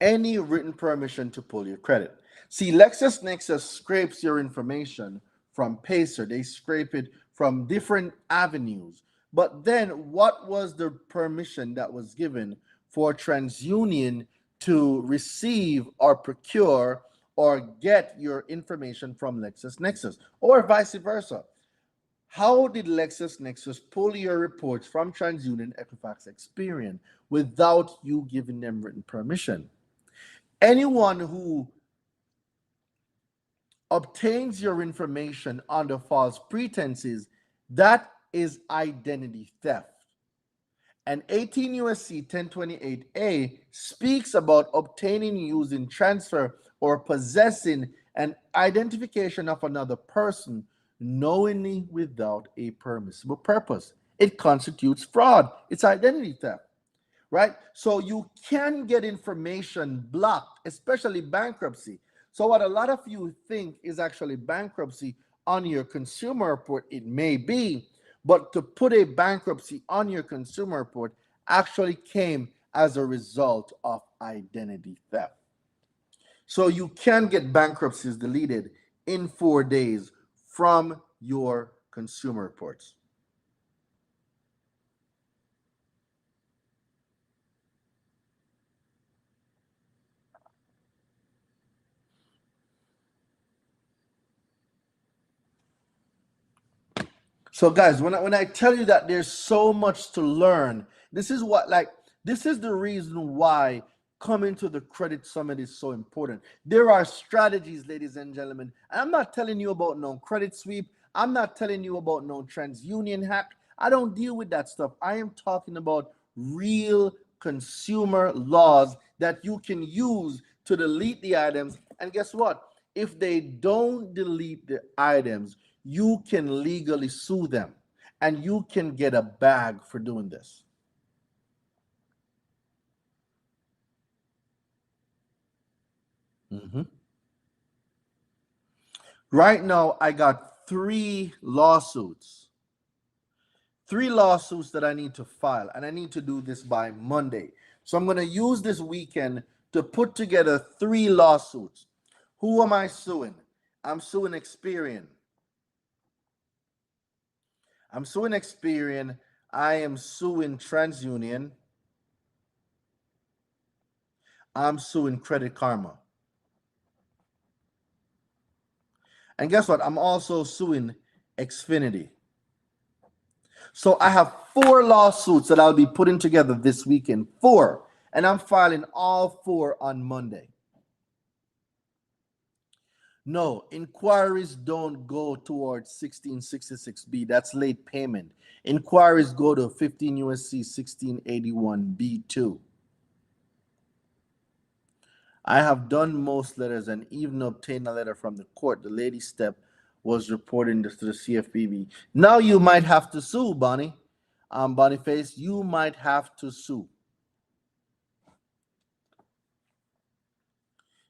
any written permission to pull your credit? See, LexisNexis scrapes your information from Pacer. They scrape it from different avenues. But then what was the permission that was given for TransUnion to receive or procure or get your information from LexisNexis, or vice versa? How did LexisNexis pull your reports from TransUnion, Equifax, Experian without you giving them written permission? Anyone who obtains your information under false pretenses, that is identity theft. And 18 USC 1028A speaks about obtaining, using, transfer, or possessing an identification of another person knowingly without a permissible purpose. It constitutes fraud. It's identity theft, right? So you can get information blocked, especially bankruptcy. So what a lot of you think is actually bankruptcy on your consumer report, it may be, but to put a bankruptcy on your consumer report actually came as a result of identity theft. So you can get bankruptcies deleted in 4 days from your consumer reports. So guys, when I tell you that there's so much to learn, this is the reason why coming to the credit summit is so important. There are strategies, ladies and gentlemen. I'm not telling you about no credit sweep. I'm not telling you about no TransUnion hack. I don't deal with that stuff. I am talking about real consumer laws that you can use to delete the items. And guess what? If they don't delete the items, you can legally sue them and you can get a bag for doing this. Right now, I got 3 lawsuits that I need to file, and I need to do this by Monday. So I'm going to use this weekend to put together 3 lawsuits. Who am I suing? I'm suing Experian. I'm suing Experian. I am suing TransUnion. I'm suing Credit Karma. And guess what? I'm also suing Xfinity. So I have 4 lawsuits that I'll be putting together this weekend. 4. And I'm filing all 4 on Monday. No, inquiries don't go towards 1666B. That's late payment. Inquiries go to 15 USC 1681B2. I have done most letters and even obtained a letter from the court. The lady step was reporting this to the CFPB. Now you might have to sue, Bonnie. Boniface, you might have to sue.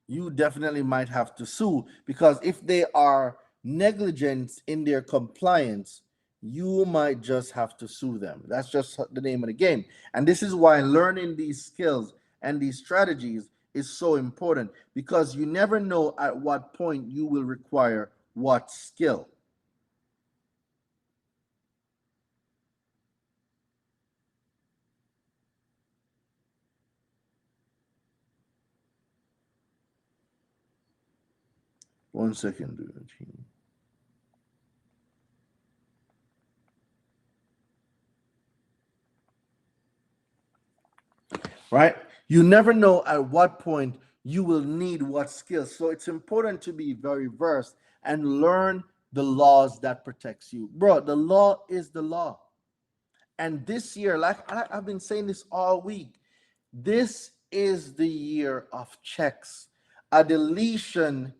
You definitely might have to sue, because if they are negligent in their compliance, you might just have to sue them. That's just the name of the game. And this is why learning these skills and these strategies is so important, because you never know at what point you will require what skill. One second, dude. Right? You never know at what point you will need what skills. So it's important to be very versed and learn the laws that protects you. Bro, the law is the law. And this year, like I've been saying this all week, this is the year of checks. A deletion,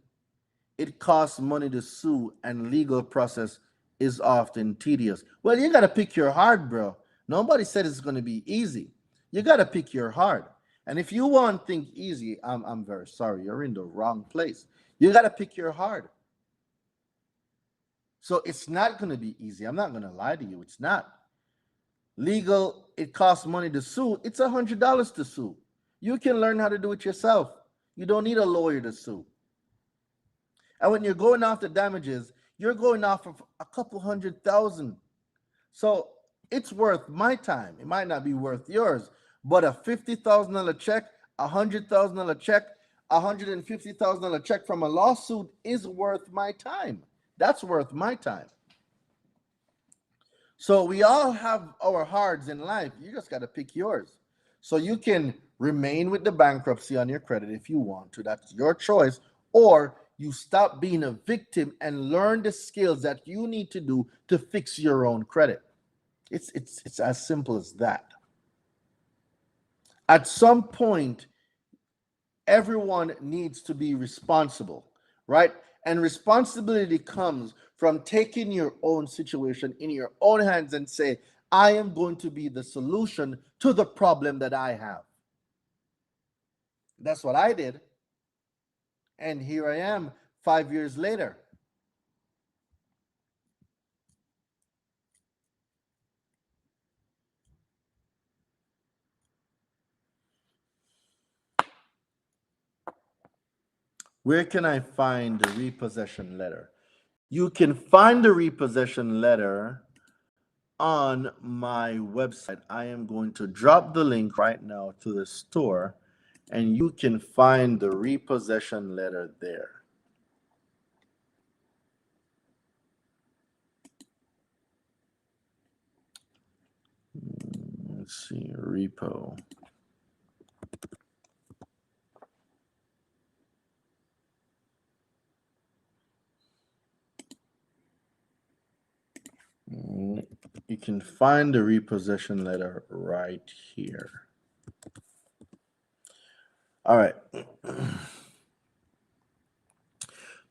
it costs money to sue, and legal process is often tedious. Well, you got to pick your heart, bro. Nobody said it's going to be easy. You got to pick your heart. And if you want things easy, I'm very sorry. You're in the wrong place. You got to pick your heart. So it's not going to be easy. I'm not going to lie to you. It's not. Legal, it costs money to sue. It's $100 to sue. You can learn how to do it yourself. You don't need a lawyer to sue. And when you're going after damages, you're going off of a couple $100,000. So it's worth my time. It might not be worth yours, but a $50,000 check, a $100,000 check, a $150,000 check from a lawsuit is worth my time. That's worth my time. So we all have our hearts in life. You just got to pick yours. So you can remain with the bankruptcy on your credit if you want to. That's your choice. Or you stop being a victim and learn the skills that you need to do to fix your own credit. It's as simple as that. At some point, everyone needs to be responsible, right? And responsibility comes from taking your own situation in your own hands and say, I am going to be the solution to the problem that I have. That's what I did. And here I am 5 years later. Where can I find the repossession letter? You can find the repossession letter on my website. I am going to drop the link right now to the store, and you can find the repossession letter there. Let's see, repo. You can find the repossession letter right here. All right.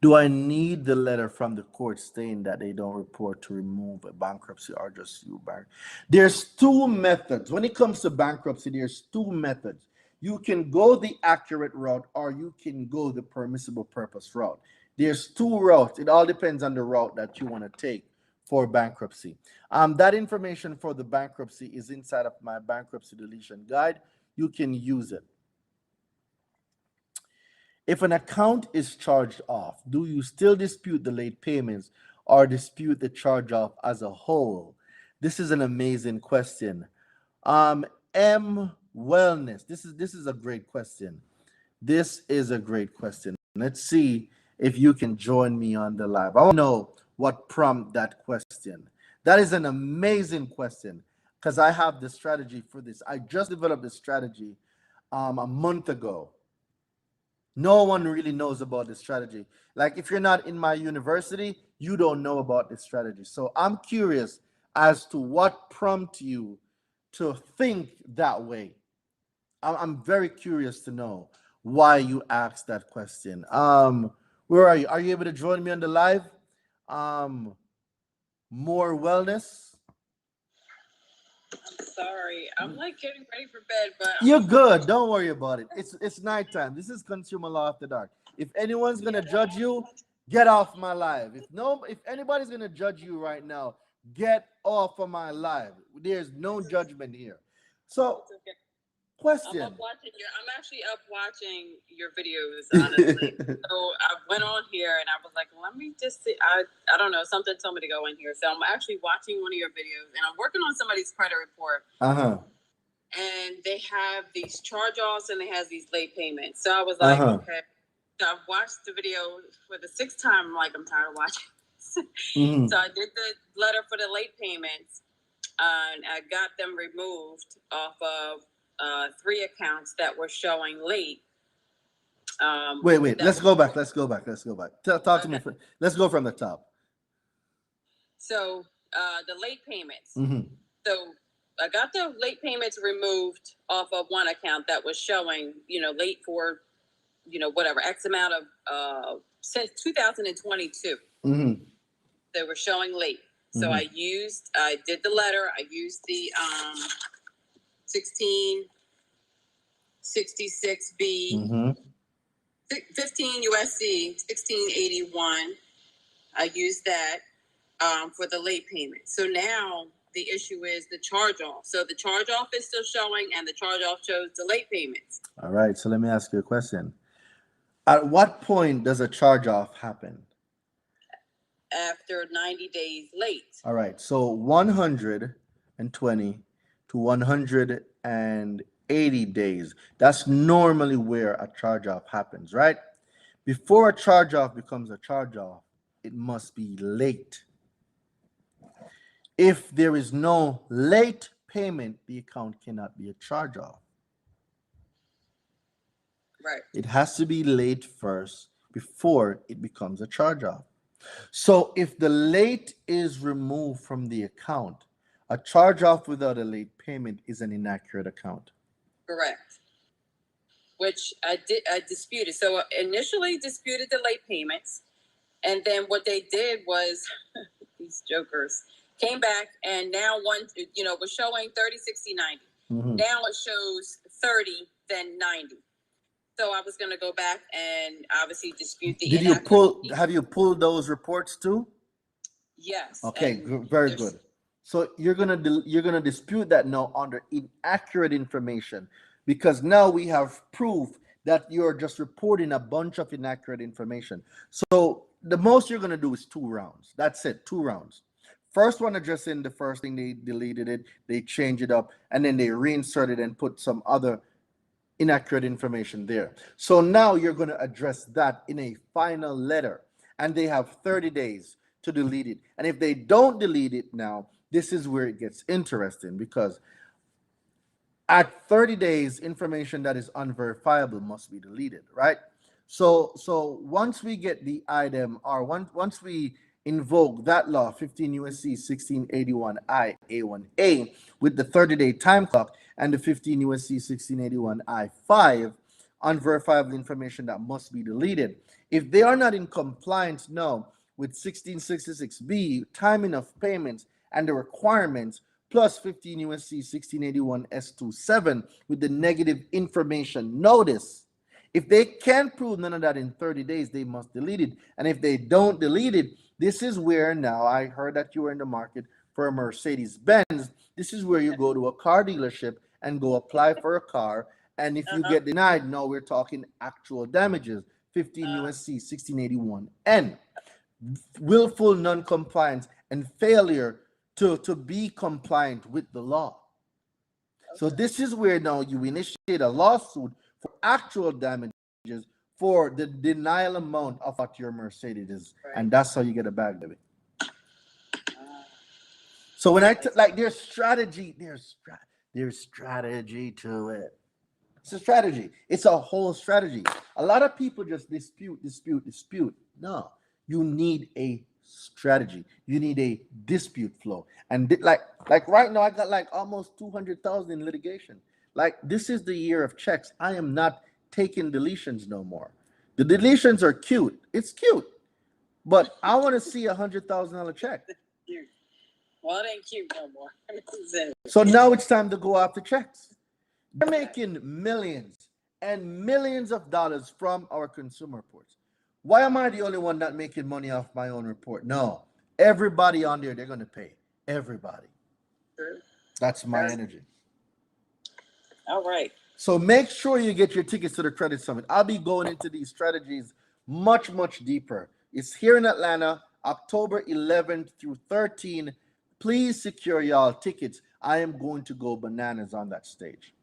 Do I need the letter from the court stating that they don't report to remove a bankruptcy or just you bank? There's 2 methods. When it comes to bankruptcy, there's 2 methods. You can go the accurate route or you can go the permissible purpose route. There's 2 routes. It all depends on the route that you want to take for bankruptcy. That information for the bankruptcy is inside of my bankruptcy deletion guide. You can use it. If an account is charged off, do you still dispute the late payments or dispute the charge off as a whole? This is an amazing question. M Wellness. This is a great question. This is a great question. Let's see if you can join me on the live. I want to know what prompted that question. That is an amazing question because I have the strategy for this. I just developed this strategy a month ago. No one really knows about this strategy. Like if you're not in my university, you don't know about this strategy. So I'm curious as to what prompted you to think that way. I'm very curious to know why you asked that question. Where are you? Are you able to join me on the live? Um, More wellness. I'm sorry. I'm like getting ready for bed, but You're good. Don't worry about it. It's nighttime. This is Consumer Law After Dark. If anyone's gonna judge you, get off my live. If anybody's gonna judge you right now, get off of my live. There's no judgment here. So, it's okay. question. I'm actually up watching your videos, honestly. So I went on here and I was like, let me just see. I don't know, something told me to go in here. So I'm actually watching one of your videos and I'm working on somebody's credit report. And they have these charge-offs and they have these late payments. So I was like, okay. So I watched the video for the sixth time. I'm like, I'm tired of watching. So I did the letter for the late payments and I got them removed off of 3 accounts that were showing late. Wait. Let's go back. Talk to me. Let's go from the top. So the late payments. So I got the late payments removed off of one account that was showing, late for, whatever X amount of since 2022. They were showing late. So I did the letter. I used the 1666B, 15 USC 1681. I used that for the late payment. So now the issue is the charge-off. So the charge-off is still showing, and the charge-off shows the late payments. All right. So let me ask you a question. At what point does a charge-off happen? After 90 days late. All right. So 120 to 180 days. That's normally where a charge-off happens, right? Before a charge-off becomes a charge-off, it must be late. If there is no late payment, the account cannot be a charge-off. Right. It has to be late first before it becomes a charge-off. So if the late is removed from the account, a charge-off without a late payment is an inaccurate account. Correct. Which I disputed. So I initially disputed the late payments. And then what they did was these jokers came back and now one, was showing 30, 60, 90. Now it shows 30, then 90. So I was going to go back and obviously dispute the Have you pulled those reports too? Yes. Okay, very good. So you're gonna dispute that now under inaccurate information, because now we have proof that you're just reporting a bunch of inaccurate information. So the most you're gonna do is 2 rounds. That's it, 2 rounds. First one addressing the first thing, they deleted it, they changed it up, and then they reinserted and put some other inaccurate information there. So now you're going to address that in a final letter, and they have 30 days to delete it. And if they don't delete it now, this is where it gets interesting, because at 30 days, information that is unverifiable must be deleted, right? So once we get the item, or once we invoke that law, 15 USC 1681I A1A, with the 30-day time clock, and the 15 USC 1681 I5, unverifiable information that must be deleted. If they are not in compliance now with 1666B, timing of payments and the requirements, plus 15 USC 1681 S27 with the negative information notice, if they can't prove none of that in 30 days, they must delete it. And if they don't delete it, this is where now, I heard that you were in the market for a Mercedes-Benz. This is where you go to a car dealership and go apply for a car. And if you get denied, now we're talking actual damages, 15 USC 1681 N. Willful non-compliance and failure to be compliant with the law. So this is where now you initiate a lawsuit for actual damages for the denial amount of what your Mercedes is, and that's how you get a bag, baby. So when like there's strategy, there's strategy to it. It's a strategy. It's a whole strategy. A lot of people just dispute. No, you need a strategy. You need a dispute flow. And like right now, I got like almost 200,000 in litigation. Like this is the year of checks. I am not taking deletions no more. The deletions are cute. It's cute, but I want to see $100,000 check. Well, it ain't cute no more. So now it's time to go after checks. They're making millions and millions of dollars from our consumer reports. Why am I the only one not making money off my own report? No, everybody on there, they're going to pay. Everybody. That's my energy. All right. So make sure you get your tickets to the Credit Summit. I'll be going into these strategies much, much deeper. It's here in Atlanta, October 11th through 13th. Please secure y'all tickets. I am going to go bananas on that stage.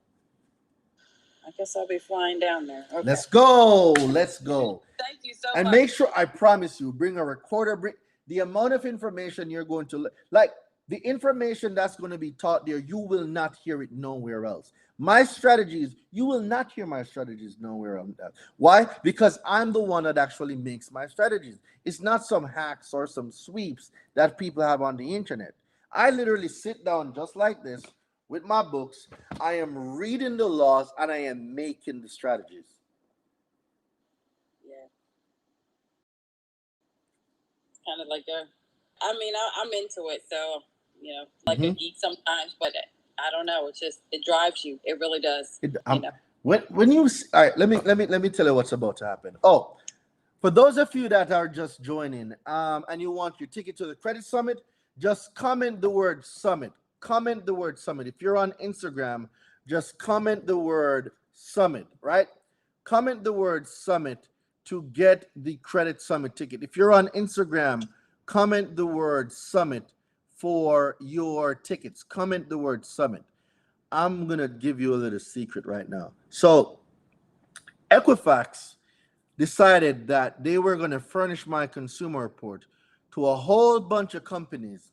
I guess I'll be flying down there. Okay. Let's go. Let's go. Thank you so much. And make sure, I promise you, bring a recorder. Bring the amount of information you're going to like. The information that's going to be taught there, you will not hear it nowhere else. My strategies, you will not hear my strategies nowhere else. Why? Because I'm the one that actually makes my strategies. It's not some hacks or some sweeps that people have on the internet. I literally sit down just like this with my books. I am reading the laws and I am making the strategies. Yeah. It's kind of like I'm into it, so like a geek sometimes, but I don't know. It's just it drives you. It really does. When you all right, let me tell you what's about to happen. Oh, for those of you that are just joining, and you want your ticket to the Credit Summit, just comment the word summit. Comment the word summit. If you're on Instagram, just comment the word summit, right? Comment the word summit to get the Credit Summit ticket. If you're on Instagram, comment the word summit for your tickets. Comment the word summit. I'm going to give you a little secret right now. So Equifax decided that they were going to furnish my consumer report to a whole bunch of companies,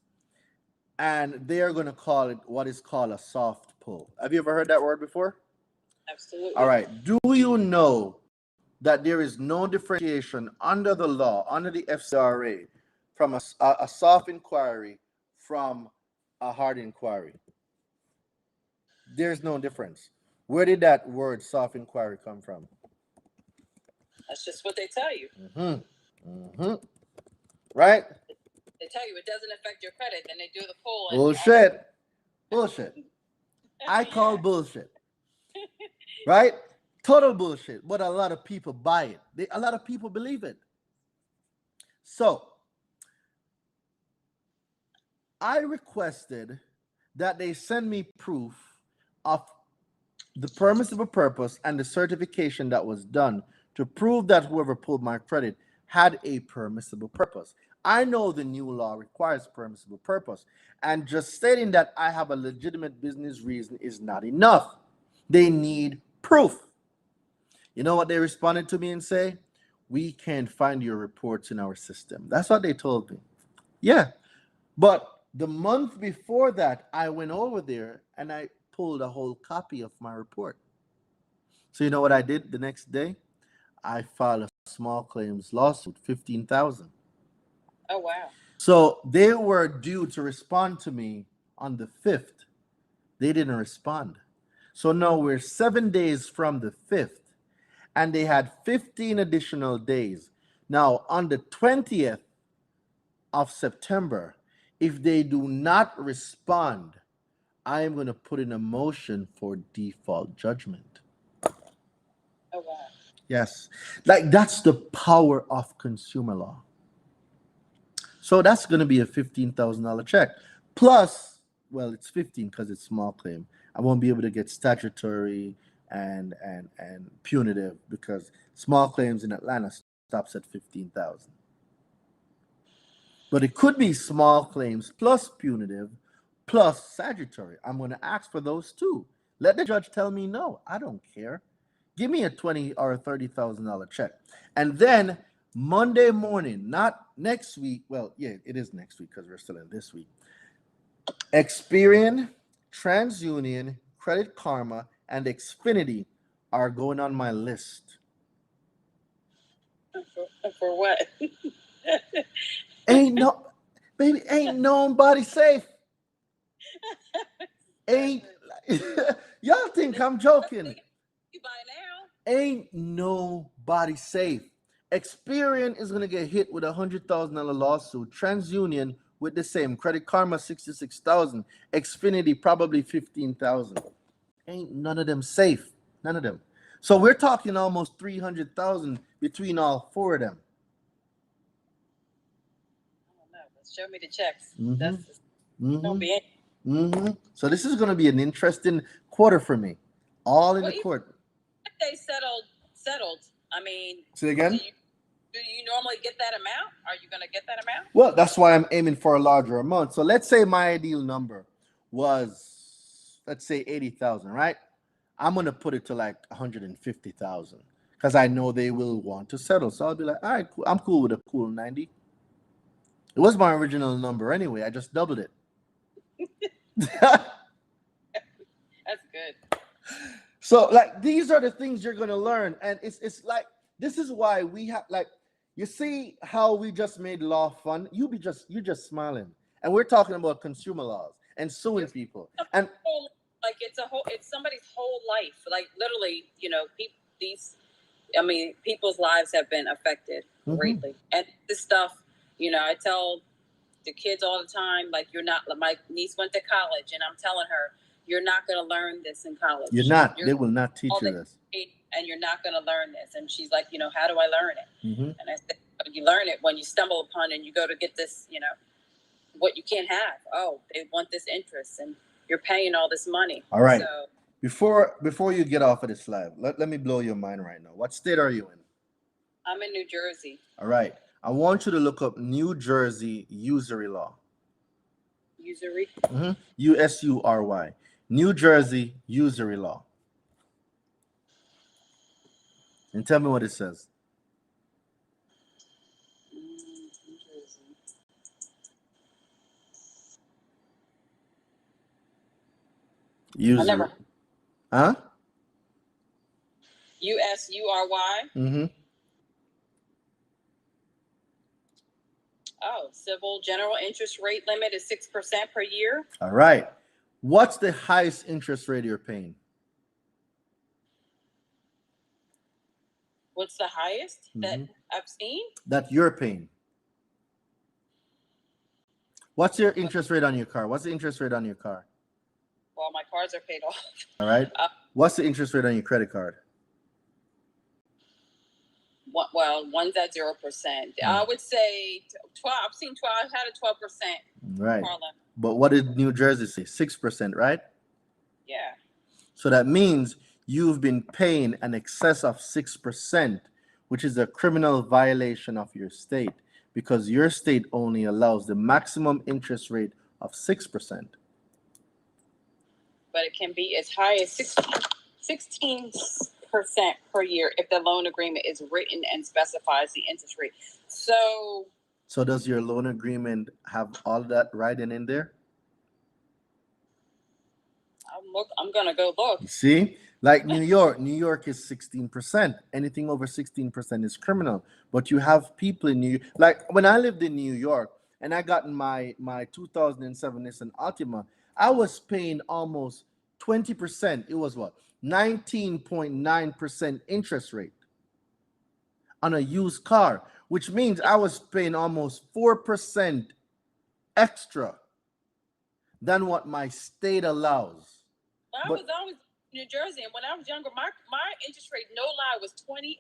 and they are going to call it what is called a soft pull. Have you ever heard that word before? Absolutely. All right. Do you know that there is no differentiation under the law, under the FCRA, from a soft inquiry from a hard inquiry? There's no difference. Where did that word soft inquiry come from? That's just what they tell you. Right? They tell you it doesn't affect your credit, then they do the pull. Bullshit. Bullshit. I call bullshit. Right? Total bullshit. But a lot of people buy it. A lot of people believe it. So I requested that they send me proof of the permissible purpose and the certification that was done to prove that whoever pulled my credit had a permissible purpose. I know the new law requires permissible purpose, and just stating that I have a legitimate business reason is not enough. They need proof. You know what they responded to me and say? We can't find your reports in our system. That's what they told me. Yeah. But the month before that, I went over there and I pulled a whole copy of my report. So you know what I did the next day? I filed a small claims lawsuit, 15,000. Oh, wow. So they were due to respond to me on the 5th. They didn't respond. So now we're 7 days from the 5th, and they had 15 additional days. Now, on the 20th of September, if they do not respond, I am going to put in a motion for default judgment. Oh, wow. Yes. Like, that's the power of consumer law. So that's going to be a $15,000 check. Plus, well, it's 15 because it's small claim. I won't be able to get statutory and punitive because small claims in Atlanta stops at 15,000. But it could be small claims plus punitive plus statutory. I'm going to ask for those too. Let the judge tell me no. I don't care. Give me a $20,000 or $30,000 check. And then Monday morning, not next week. Well, yeah, it is next week because we're still in this week. Experian, TransUnion, Credit Karma, and Xfinity are going on my list. For what? Ain't nobody safe. Ain't y'all think I'm joking? You buy now? Ain't nobody safe. Experian is gonna get hit with $100,000 lawsuit. TransUnion with the same. Credit Karma 66,000. Xfinity probably 15,000. Ain't none of them safe. None of them. So we're talking almost 300,000 between all four of them. I don't know. Show me the checks. Mm-hmm. That's gonna be it. So this is gonna be an interesting quarter for me. All in the court. They settled. I mean, say again. Do you normally get that amount? Are you gonna get that amount? Well, that's why I'm aiming for a larger amount. So let's say my ideal number was, let's say 80,000, right? I'm gonna put it to like 150,000 because I know they will want to settle. So I'll be like, all right, cool. I'm cool with a cool 90. It was my original number anyway. I just doubled it. That's good. So like these are the things you're gonna learn, and it's like this is why we have like, you see how we just made law fun. You're just smiling, and we're talking about consumer laws and suing people, and like it's somebody's whole life. Like literally, people's lives have been affected greatly, and this stuff, I tell the kids all the time, like my niece went to college, and I'm telling her, you're not going to learn this in college. You're not. They will not teach you this. And you're not going to learn this. And she's like, how do I learn it? Mm-hmm. And I said, you learn it when you stumble upon and you go to get this, what you can't have. Oh, they want this interest and you're paying all this money. All right. So, before you get off of this live, let me blow your mind right now. What state are you in? I'm in New Jersey. All right. I want you to look up New Jersey usury law. Usury? Mm-hmm. USURY. New Jersey usury law. And tell me what it says. New Jersey. Usury. I never. Huh? USURY? Mm-hmm. Oh, civil general interest rate limit is 6% per year. All right. What's the highest interest rate you're paying? What's the highest that I've seen? That you're paying. What's your interest rate on your car? What's the interest rate on your car? Well, my cars are paid off. All right. What's the interest rate on your credit card? Well, one's at 0%. I would say 12. I've seen 12. I've had a 12%. Right. But what did New Jersey say? 6%, right? Yeah. So that means you've been paying an excess of 6%, which is a criminal violation of your state because your state only allows the maximum interest rate of 6%. But it can be as high as 16% per year if the loan agreement is written and specifies the interest rate. So does your loan agreement have all that writing in there? I'm gonna go look. You see, like New York is 16%. Anything over 16% is criminal. But you have people in New York, like when I lived in New York and I got my 2007 Nissan Altima, I was paying almost 20%. It was what? 19.9% interest rate on a used car, which means I was paying almost 4% extra than what my state allows. I was always in New Jersey, and when I was younger, my interest rate, no lie, was 28.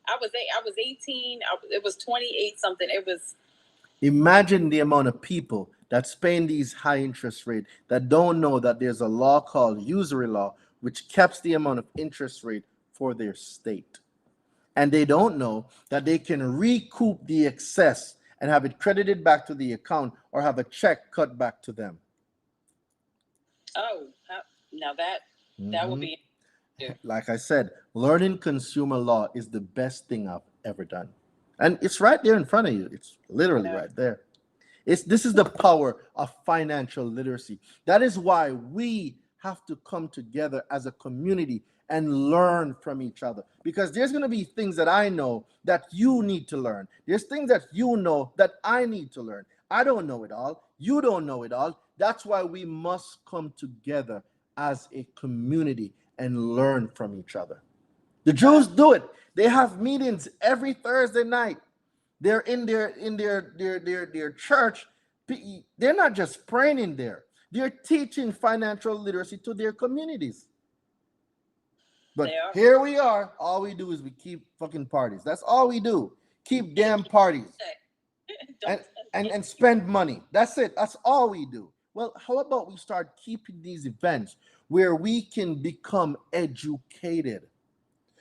I was 18. It was 28 something. It was. Imagine the amount of people that's paying these high interest rates that don't know that there's a law called usury law, which caps the amount of interest rate for their state. And they don't know that they can recoup the excess and have it credited back to the account or have a check cut back to them. Oh, now that would be. Like I said, learning consumer law is the best thing I've ever done. And it's right there in front of you. It's literally right there. This is the power of financial literacy. That is why we have to come together as a community and learn from each other. Because there's going to be things that I know that you need to learn. There's things that you know that I need to learn. I don't know it all. You don't know it all. That's why we must come together as a community and learn from each other. The Jews do it. They have meetings every Thursday night. They're in their church. They're not just praying in there. They're teaching financial literacy to their communities. But here we are. All we do is we keep fucking parties. That's all we do. Keep damn parties. And spend money. That's it. That's all we do. Well, how about we start keeping these events where we can become educated?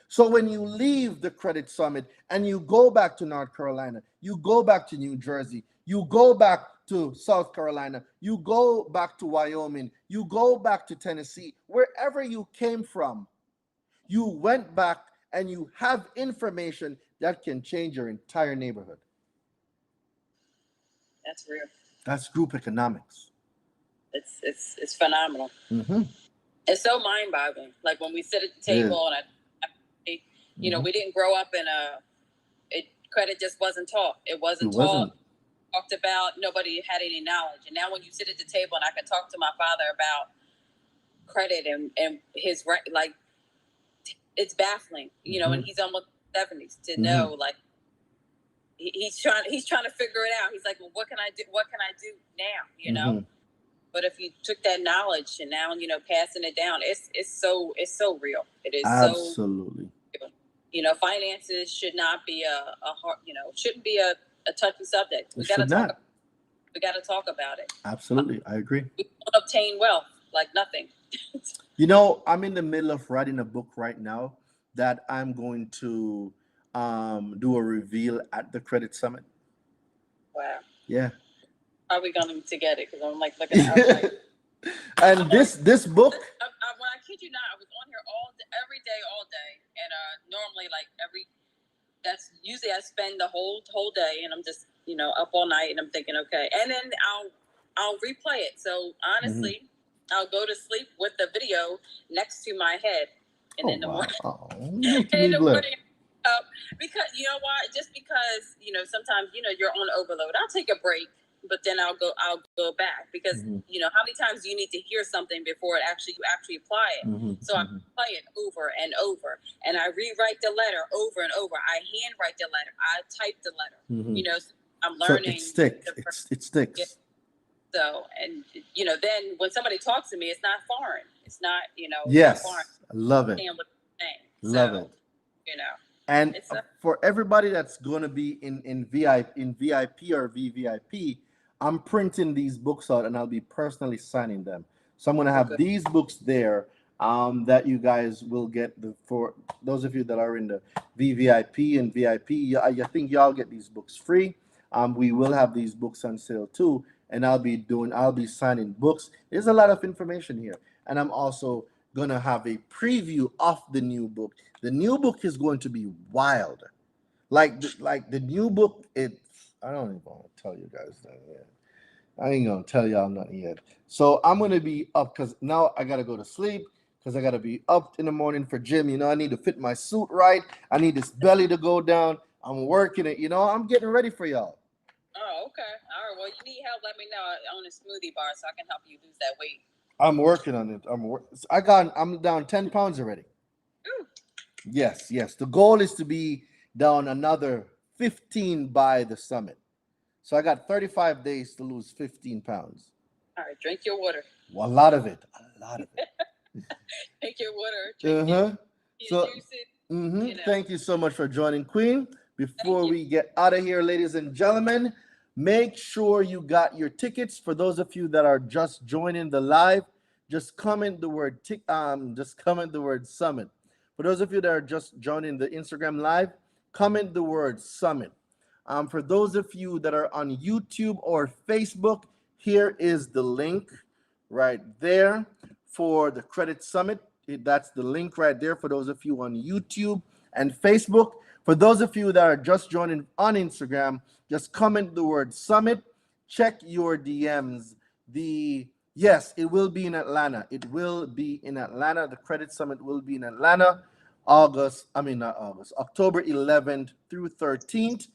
So when you leave the Credit Summit and you go back to North Carolina, you go back to New Jersey, you go back to South Carolina, you go back to Wyoming, you go back to Tennessee, wherever you came from, you went back and you have information that can change your entire neighborhood. That's real. That's group economics. It's phenomenal. It's so mind-boggling. Like when we sit at the table and you know, we didn't grow up in credit just wasn't taught. It wasn't talked about. Nobody had any knowledge. And now when you sit at the table and I can talk to my father about credit and his right, like it's baffling, you know, and he's almost 70s to know, like he's trying to figure it out. He's like, well, what can I do? What can I do now? You know? But if you took that knowledge and now, you know, passing it down, it's so real. It is absolutely. So, you know, finances should not be a hard, you know, shouldn't be a touchy subject. We got to talk about it. Absolutely. I agree. We don't obtain wealth like nothing. You know, I'm in the middle of writing a book right now that I'm going to do a reveal at the Credit Summit. Wow. Yeah. Are we going to get it? Because I'm like looking at it. Like, and this book. When I kid you not, I was on here every day, all day, and normally that's usually I spend the whole day, and I'm just up all night, and I'm thinking, okay, and then I'll replay it. So honestly, I'll go to sleep with the video next to my head, and in the morning. Because you know why? Just because sometimes you're on overload. I'll take a break, but then I'll go back because how many times do you need to hear something before you actually apply it? So I play it over and over, and I rewrite the letter over and over. I handwrite the letter. I type the letter. So I'm learning. So it sticks. So and then when somebody talks to me, it's not foreign. It's not Yes, foreign. I love it. Love it. And for everybody that's going to be in VIP or VVIP, I'm printing these books out and I'll be personally signing them. So I'm going to have these books there that you guys will get. For those of you that are in the VVIP and VIP, I think y'all get these books free. We will have these books on sale too, and I'll be signing books. There's a lot of information here, and I'm also going to have a preview of the new book. The new book is going to be wild. Like the new book, I don't even want to tell you guys that yet. I ain't going to tell y'all nothing yet. So I'm going to be up because now I got to go to sleep because I got to be up in the morning for gym. I need to fit my suit right. I need this belly to go down. I'm working it. I'm getting ready for y'all. Oh, okay. All right. Well, you need help, let me know. I own a smoothie bar so I can help you lose that weight. I'm working on it. I'm down 10 pounds already. Ooh. Yes. The goal is to be down another 15 by the summit. So I got 35 days to lose 15 pounds. All right, drink your water. Well, a lot of it. Drink your water. Thank you so much for joining, Queen. Before we get out of here, ladies and gentlemen, make sure you got your tickets. For those of you that are just joining the live, just comment the word summit. For those of you that are just joining the Instagram live, comment the word summit. For those of you that are on YouTube or Facebook, here is the link right there for the Credit Summit. That's the link right there for those of you on YouTube and Facebook. For those of you that are just joining on Instagram, just comment the word summit. Check your DMs. Yes, it will be in Atlanta. It will be in Atlanta. The Credit Summit will be in Atlanta, October 11th through 13th.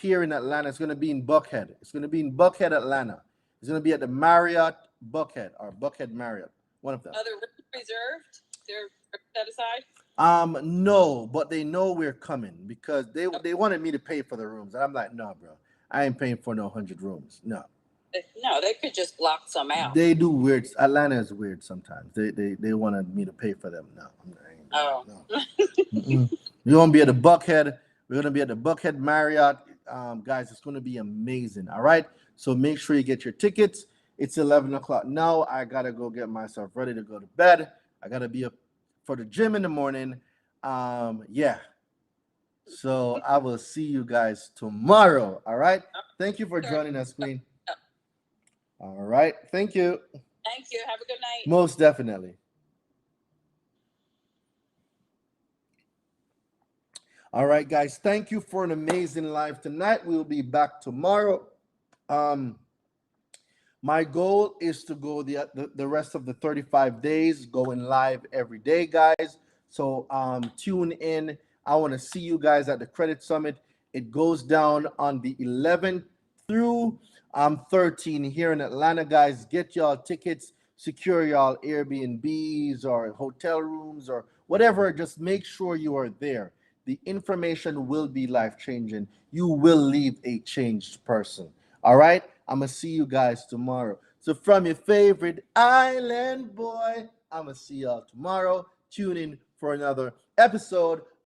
Here in Atlanta. It's going to be in Buckhead. It's going to be in Buckhead, Atlanta. It's going to be at the Marriott Buckhead or Buckhead Marriott, one of them. Are the rooms reserved? They're set aside? No, but they know we're coming because they wanted me to pay for the rooms, and I'm like, no, bro, I ain't paying for no 100 rooms. No. No, they could just block some out. They do weird. Atlanta is weird sometimes. They wanted me to pay for them. No. No. We're gonna be at the Buckhead. We're gonna be at the Buckhead Marriott, guys. It's gonna be amazing. All right. So make sure you get your tickets. It's 11 o'clock now. I gotta go get myself ready to go to bed. I gotta be up for the gym in the morning. Yeah. So I will see you guys tomorrow. All right. Thank you for joining us, Queen. All right. Thank you. Thank you. Have a good night. Most definitely. All right, guys. Thank you for an amazing live tonight. We will be back tomorrow. My goal is to go the rest of the 35 days, going live every day, guys. So tune in. I want to see you guys at the Credit Summit. It goes down on the 11th through 13 here in Atlanta, guys. Get y'all tickets, secure y'all Airbnbs or hotel rooms or whatever. Just make sure you are there. The information will be life-changing. You will leave a changed person. All right? I'm going to see you guys tomorrow. So from your favorite island boy, I'm going to see y'all tomorrow. Tune in for another episode